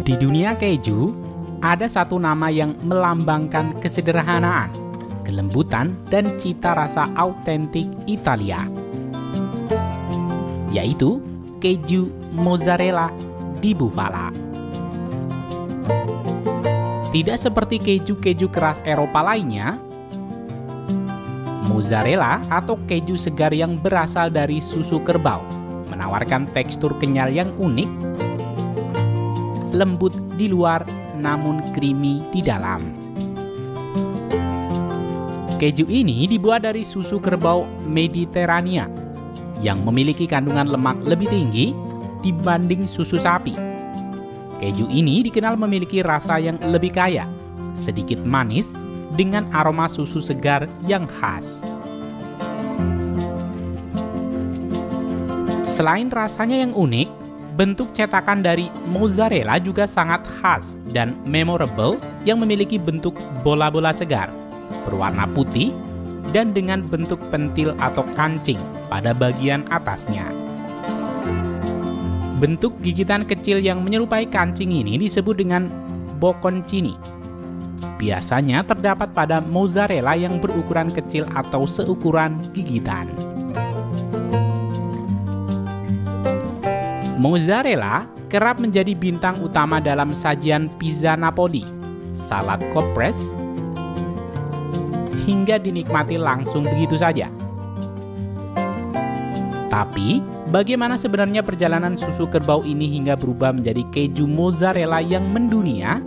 Di dunia keju, ada satu nama yang melambangkan kesederhanaan, kelembutan, dan cita rasa autentik Italia, yaitu keju mozzarella di Bufala. Tidak seperti keju-keju keras Eropa lainnya, mozzarella atau keju segar yang berasal dari susu kerbau menawarkan tekstur kenyal yang unik, lembut di luar namun creamy di dalam. Keju ini dibuat dari susu kerbau Mediterania yang memiliki kandungan lemak lebih tinggi dibanding susu sapi. Keju ini dikenal memiliki rasa yang lebih kaya, sedikit manis dengan aroma susu segar yang khas. Selain rasanya yang unik, bentuk cetakan dari mozzarella juga sangat khas dan memorable yang memiliki bentuk bola-bola segar, berwarna putih, dan dengan bentuk pentil atau kancing pada bagian atasnya. Bentuk gigitan kecil yang menyerupai kancing ini disebut dengan bocconcini. Biasanya terdapat pada mozzarella yang berukuran kecil atau seukuran gigitan. Mozzarella kerap menjadi bintang utama dalam sajian pizza Napoli, salad caprese, hingga dinikmati langsung begitu saja. Tapi, bagaimana sebenarnya perjalanan susu kerbau ini hingga berubah menjadi keju mozzarella yang mendunia?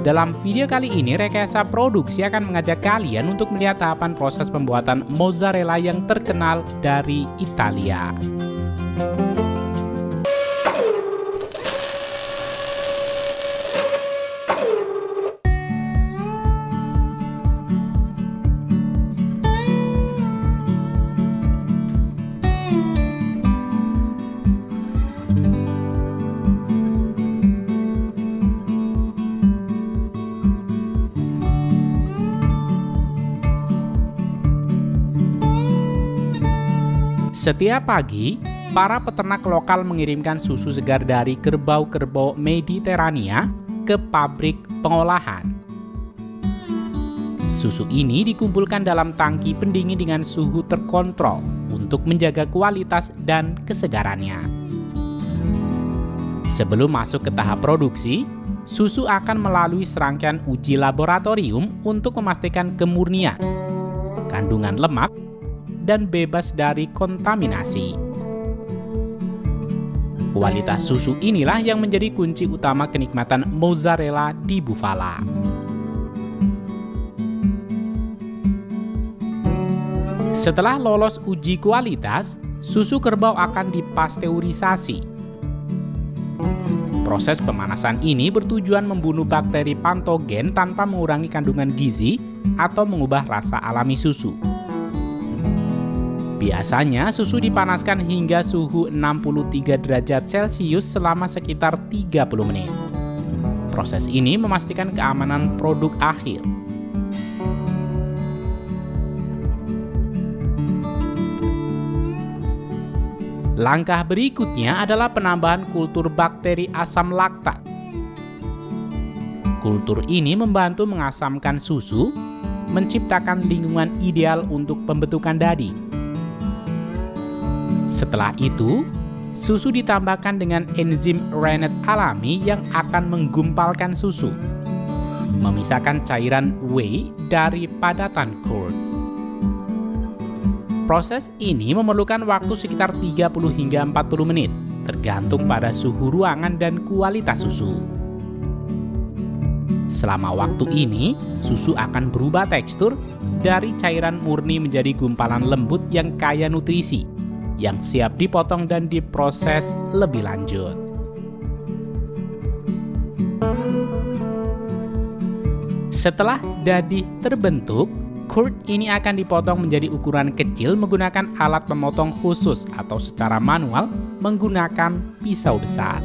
Dalam video kali ini, Rekayasa Produksi akan mengajak kalian untuk melihat tahapan proses pembuatan mozzarella yang terkenal dari Italia. Setiap pagi, para peternak lokal mengirimkan susu segar dari kerbau-kerbau Mediterania ke pabrik pengolahan. Susu ini dikumpulkan dalam tangki pendingin dengan suhu terkontrol untuk menjaga kualitas dan kesegarannya. Sebelum masuk ke tahap produksi, susu akan melalui serangkaian uji laboratorium untuk memastikan kemurnian, kandungan lemak, dan bebas dari kontaminasi. Kualitas susu inilah yang menjadi kunci utama kenikmatan mozzarella di Bufala. Setelah lolos uji kualitas, susu kerbau akan dipasteurisasi. Proses pemanasan ini bertujuan membunuh bakteri patogen tanpa mengurangi kandungan gizi atau mengubah rasa alami susu. Biasanya susu dipanaskan hingga suhu 63 derajat Celcius selama sekitar 30 menit. Proses ini memastikan keamanan produk akhir. Langkah berikutnya adalah penambahan kultur bakteri asam laktat. Kultur ini membantu mengasamkan susu, menciptakan lingkungan ideal untuk pembentukan dadi. Setelah itu, susu ditambahkan dengan enzim Rennet alami yang akan menggumpalkan susu, memisahkan cairan whey dari padatan curd. Proses ini memerlukan waktu sekitar 30 hingga 40 menit, tergantung pada suhu ruangan dan kualitas susu. Selama waktu ini, susu akan berubah tekstur dari cairan murni menjadi gumpalan lembut yang kaya nutrisi, yang siap dipotong dan diproses lebih lanjut. Setelah dadi terbentuk, curd ini akan dipotong menjadi ukuran kecil menggunakan alat pemotong khusus atau secara manual menggunakan pisau besar.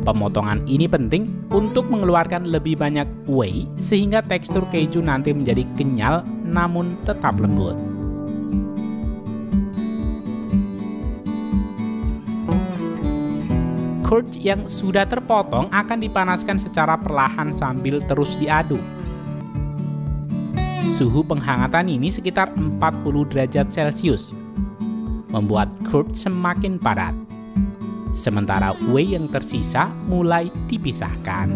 Pemotongan ini penting untuk mengeluarkan lebih banyak whey sehingga tekstur keju nanti menjadi kenyal namun tetap lembut. Curd yang sudah terpotong akan dipanaskan secara perlahan sambil terus diaduk. Suhu penghangatan ini sekitar 40 derajat Celcius, membuat curd semakin padat. Sementara whey yang tersisa mulai dipisahkan.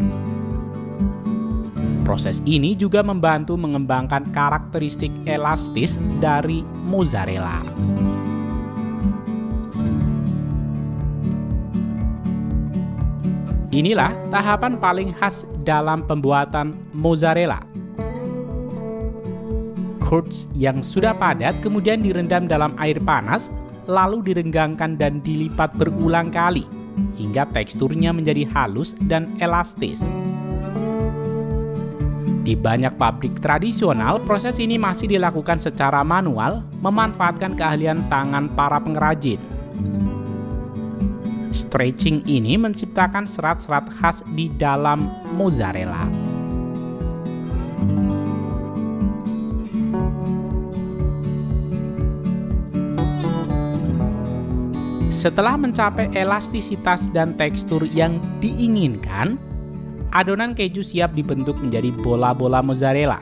Proses ini juga membantu mengembangkan karakteristik elastis dari mozzarella. Inilah tahapan paling khas dalam pembuatan mozzarella. Curds yang sudah padat kemudian direndam dalam air panas, lalu direnggangkan dan dilipat berulang kali, hingga teksturnya menjadi halus dan elastis. Di banyak pabrik tradisional, proses ini masih dilakukan secara manual, memanfaatkan keahlian tangan para pengrajin. Stretching ini menciptakan serat-serat khas di dalam mozzarella. Setelah mencapai elastisitas dan tekstur yang diinginkan, adonan keju siap dibentuk menjadi bola-bola mozzarella.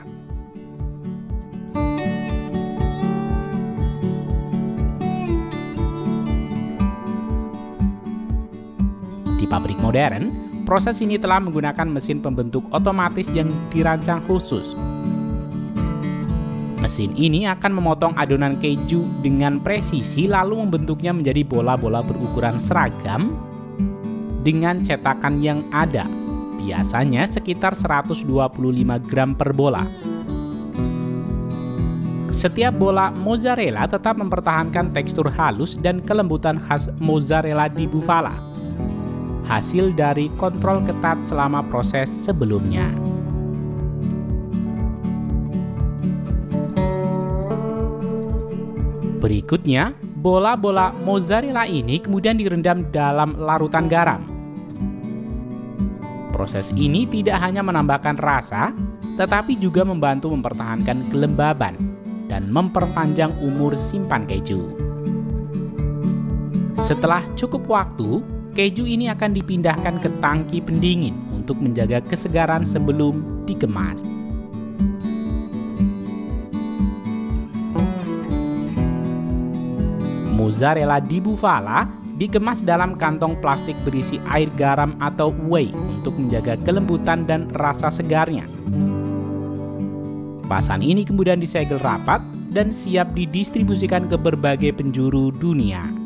Di pabrik modern, proses ini telah menggunakan mesin pembentuk otomatis yang dirancang khusus. Mesin ini akan memotong adonan keju dengan presisi lalu membentuknya menjadi bola-bola berukuran seragam dengan cetakan yang ada, biasanya sekitar 125 gram per bola. Setiap bola mozzarella tetap mempertahankan tekstur halus dan kelembutan khas mozzarella di Bufala, hasil dari kontrol ketat selama proses sebelumnya. Berikutnya, bola-bola mozzarella ini kemudian direndam dalam larutan garam. Proses ini tidak hanya menambahkan rasa, tetapi juga membantu mempertahankan kelembaban dan memperpanjang umur simpan keju. Setelah cukup waktu, keju ini akan dipindahkan ke tangki pendingin untuk menjaga kesegaran sebelum dikemas. Mozzarella di Bufala dikemas dalam kantong plastik berisi air garam atau whey untuk menjaga kelembutan dan rasa segarnya. Kemasan ini kemudian disegel rapat dan siap didistribusikan ke berbagai penjuru dunia.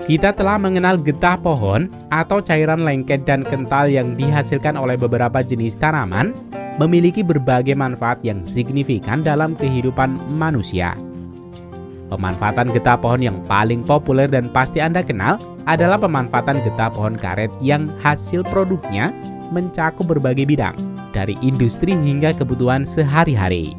Kita telah mengenal getah pohon atau cairan lengket dan kental yang dihasilkan oleh beberapa jenis tanaman memiliki berbagai manfaat yang signifikan dalam kehidupan manusia. Pemanfaatan getah pohon yang paling populer dan pasti Anda kenal adalah pemanfaatan getah pohon karet yang hasil produknya mencakup berbagai bidang, dari industri hingga kebutuhan sehari-hari.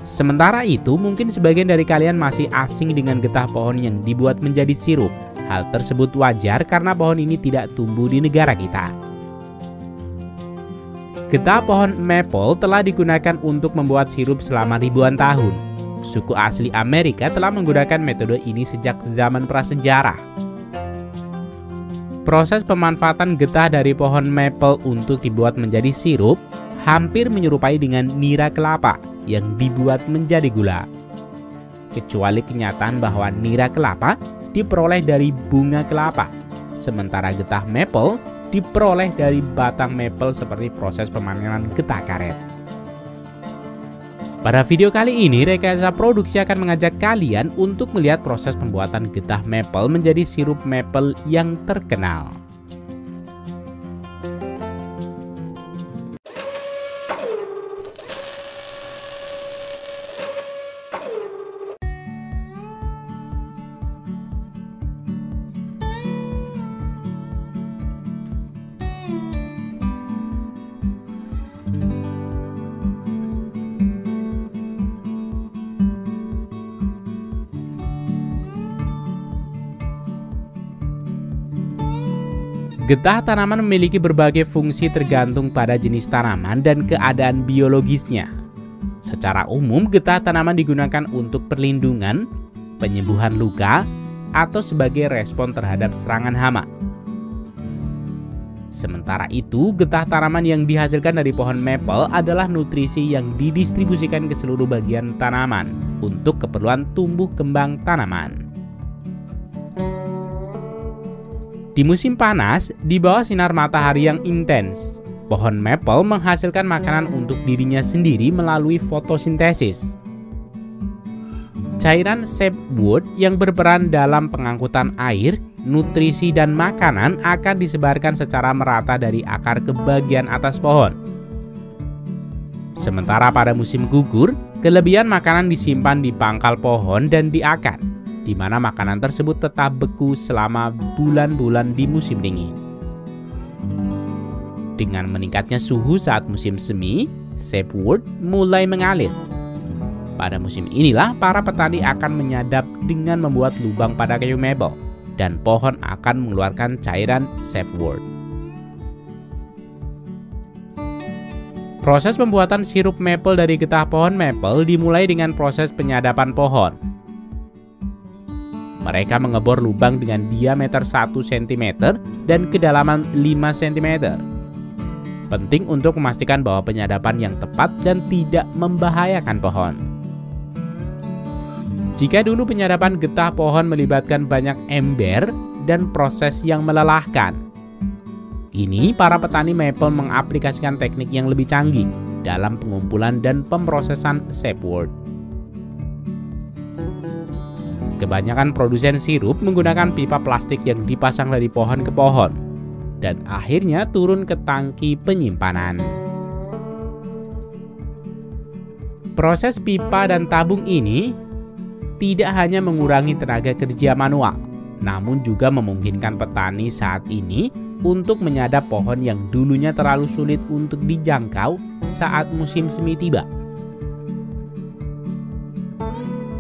Sementara itu, mungkin sebagian dari kalian masih asing dengan getah pohon yang dibuat menjadi sirup. Hal tersebut wajar karena pohon ini tidak tumbuh di negara kita. Getah pohon maple telah digunakan untuk membuat sirup selama ribuan tahun. Suku asli Amerika telah menggunakan metode ini sejak zaman prasejarah. Proses pemanfaatan getah dari pohon maple untuk dibuat menjadi sirup hampir menyerupai dengan nira kelapa yang dibuat menjadi gula. Kecuali kenyataan bahwa nira kelapa diperoleh dari bunga kelapa, sementara getah maple diperoleh dari batang maple seperti proses pemanenan getah karet. Pada video kali ini, Rekayasa Produksi akan mengajak kalian untuk melihat proses pembuatan getah maple menjadi sirup maple yang terkenal. Getah tanaman memiliki berbagai fungsi tergantung pada jenis tanaman dan keadaan biologisnya. Secara umum, getah tanaman digunakan untuk perlindungan, penyembuhan luka, atau sebagai respon terhadap serangan hama. Sementara itu, getah tanaman yang dihasilkan dari pohon maple adalah nutrisi yang didistribusikan ke seluruh bagian tanaman untuk keperluan tumbuh kembang tanaman. Di musim panas, di bawah sinar matahari yang intens, pohon maple menghasilkan makanan untuk dirinya sendiri melalui fotosintesis. Cairan sapwood yang berperan dalam pengangkutan air, nutrisi, dan makanan akan disebarkan secara merata dari akar ke bagian atas pohon. Sementara pada musim gugur, kelebihan makanan disimpan di pangkal pohon dan di akar, di mana makanan tersebut tetap beku selama bulan-bulan di musim dingin. Dengan meningkatnya suhu saat musim semi, sapwood mulai mengalir. Pada musim inilah para petani akan menyadap dengan membuat lubang pada kayu maple, dan pohon akan mengeluarkan cairan sapwood. Proses pembuatan sirup maple dari getah pohon maple dimulai dengan proses penyadapan pohon. Mereka mengebor lubang dengan diameter 1 cm dan kedalaman 5 cm. Penting untuk memastikan bahwa penyadapan yang tepat dan tidak membahayakan pohon. Jika dulu penyadapan getah pohon melibatkan banyak ember dan proses yang melelahkan, kini para petani maple mengaplikasikan teknik yang lebih canggih dalam pengumpulan dan pemrosesan sapwood. Kebanyakan produsen sirup menggunakan pipa plastik yang dipasang dari pohon ke pohon dan akhirnya turun ke tangki penyimpanan. Proses pipa dan tabung ini tidak hanya mengurangi tenaga kerja manual, namun juga memungkinkan petani saat ini untuk menyadap pohon yang dulunya terlalu sulit untuk dijangkau saat musim semi tiba.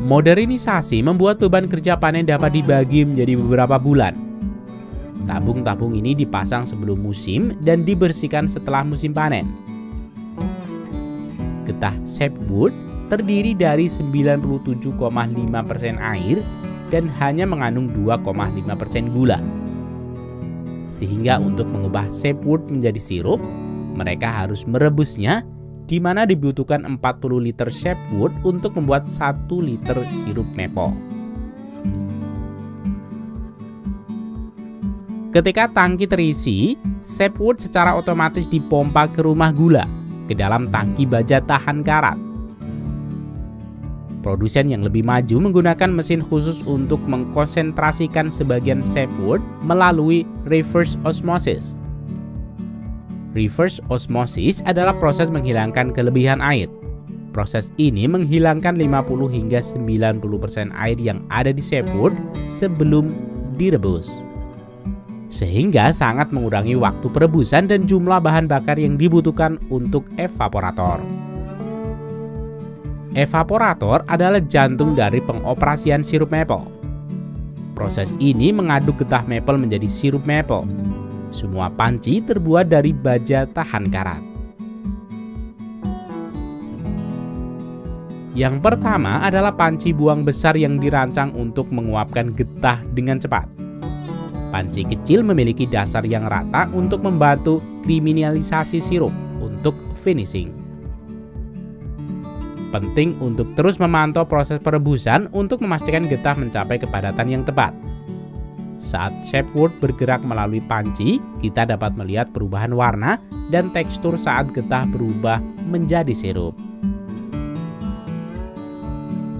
Modernisasi membuat beban kerja panen dapat dibagi menjadi beberapa bulan. Tabung-tabung ini dipasang sebelum musim dan dibersihkan setelah musim panen. Getah sapwood terdiri dari 97,5% air dan hanya mengandung 2,5% gula. Sehingga untuk mengubah sapwood menjadi sirup, mereka harus merebusnya, di mana dibutuhkan 40 liter sapwood untuk membuat 1 liter sirup maple. Ketika tangki terisi, sapwood secara otomatis dipompa ke rumah gula, ke dalam tangki baja tahan karat. Produsen yang lebih maju menggunakan mesin khusus untuk mengkonsentrasikan sebagian sapwood melalui reverse osmosis. Reverse osmosis adalah proses menghilangkan kelebihan air. Proses ini menghilangkan 50 hingga 90% air yang ada di sapwood sebelum direbus, sehingga sangat mengurangi waktu perebusan dan jumlah bahan bakar yang dibutuhkan untuk evaporator. Evaporator adalah jantung dari pengoperasian sirup maple. Proses ini mengaduk getah maple menjadi sirup maple. Semua panci terbuat dari baja tahan karat. Yang pertama adalah panci buang besar yang dirancang untuk menguapkan getah dengan cepat. Panci kecil memiliki dasar yang rata untuk membantu kriminalisasi sirup untuk finishing. Penting untuk terus memantau proses perebusan untuk memastikan getah mencapai kepadatan yang tepat. Saat sapwood bergerak melalui panci, kita dapat melihat perubahan warna dan tekstur saat getah berubah menjadi sirup.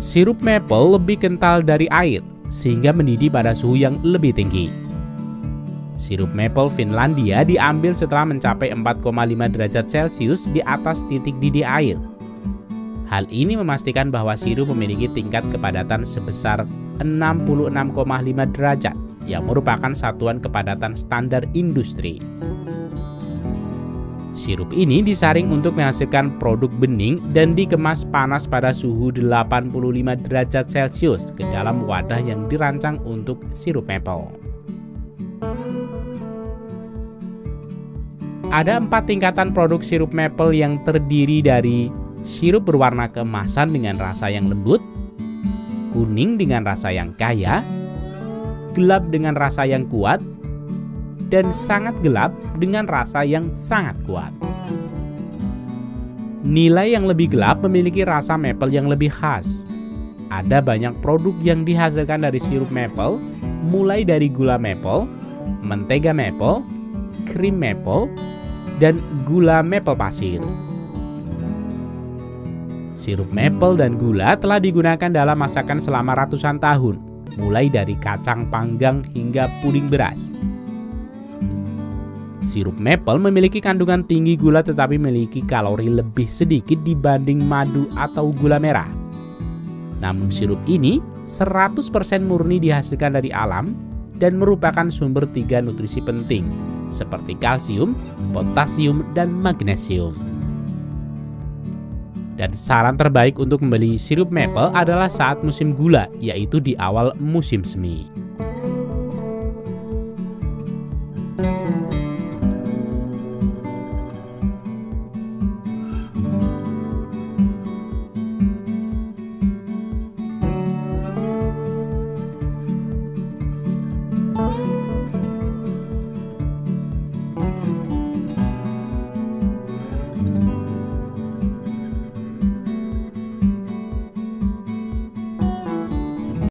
Sirup maple lebih kental dari air, sehingga mendidih pada suhu yang lebih tinggi. Sirup maple Finlandia diambil setelah mencapai 4,5 derajat Celcius di atas titik didih air. Hal ini memastikan bahwa sirup memiliki tingkat kepadatan sebesar 66,5 derajat, yang merupakan satuan kepadatan standar industri. Sirup ini disaring untuk menghasilkan produk bening dan dikemas panas pada suhu 85 derajat Celcius ke dalam wadah yang dirancang untuk sirup maple. Ada 4 tingkatan produk sirup maple yang terdiri dari sirup berwarna keemasan dengan rasa yang lembut, kuning dengan rasa yang kaya, gelap dengan rasa yang kuat, dan sangat gelap dengan rasa yang sangat kuat. Nilai yang lebih gelap memiliki rasa maple yang lebih khas. Ada banyak produk yang dihasilkan dari sirup maple, mulai dari gula maple, mentega maple, krim maple, dan gula maple pasir. Sirup maple dan gula telah digunakan dalam masakan selama ratusan tahun, mulai dari kacang panggang hingga puding beras. Sirup maple memiliki kandungan tinggi gula tetapi memiliki kalori lebih sedikit dibanding madu atau gula merah. Namun sirup ini 100% murni dihasilkan dari alam dan merupakan sumber 3 nutrisi penting seperti kalsium, potasium, dan magnesium. Dan saran terbaik untuk membeli sirup maple adalah saat musim gula, yaitu di awal musim semi.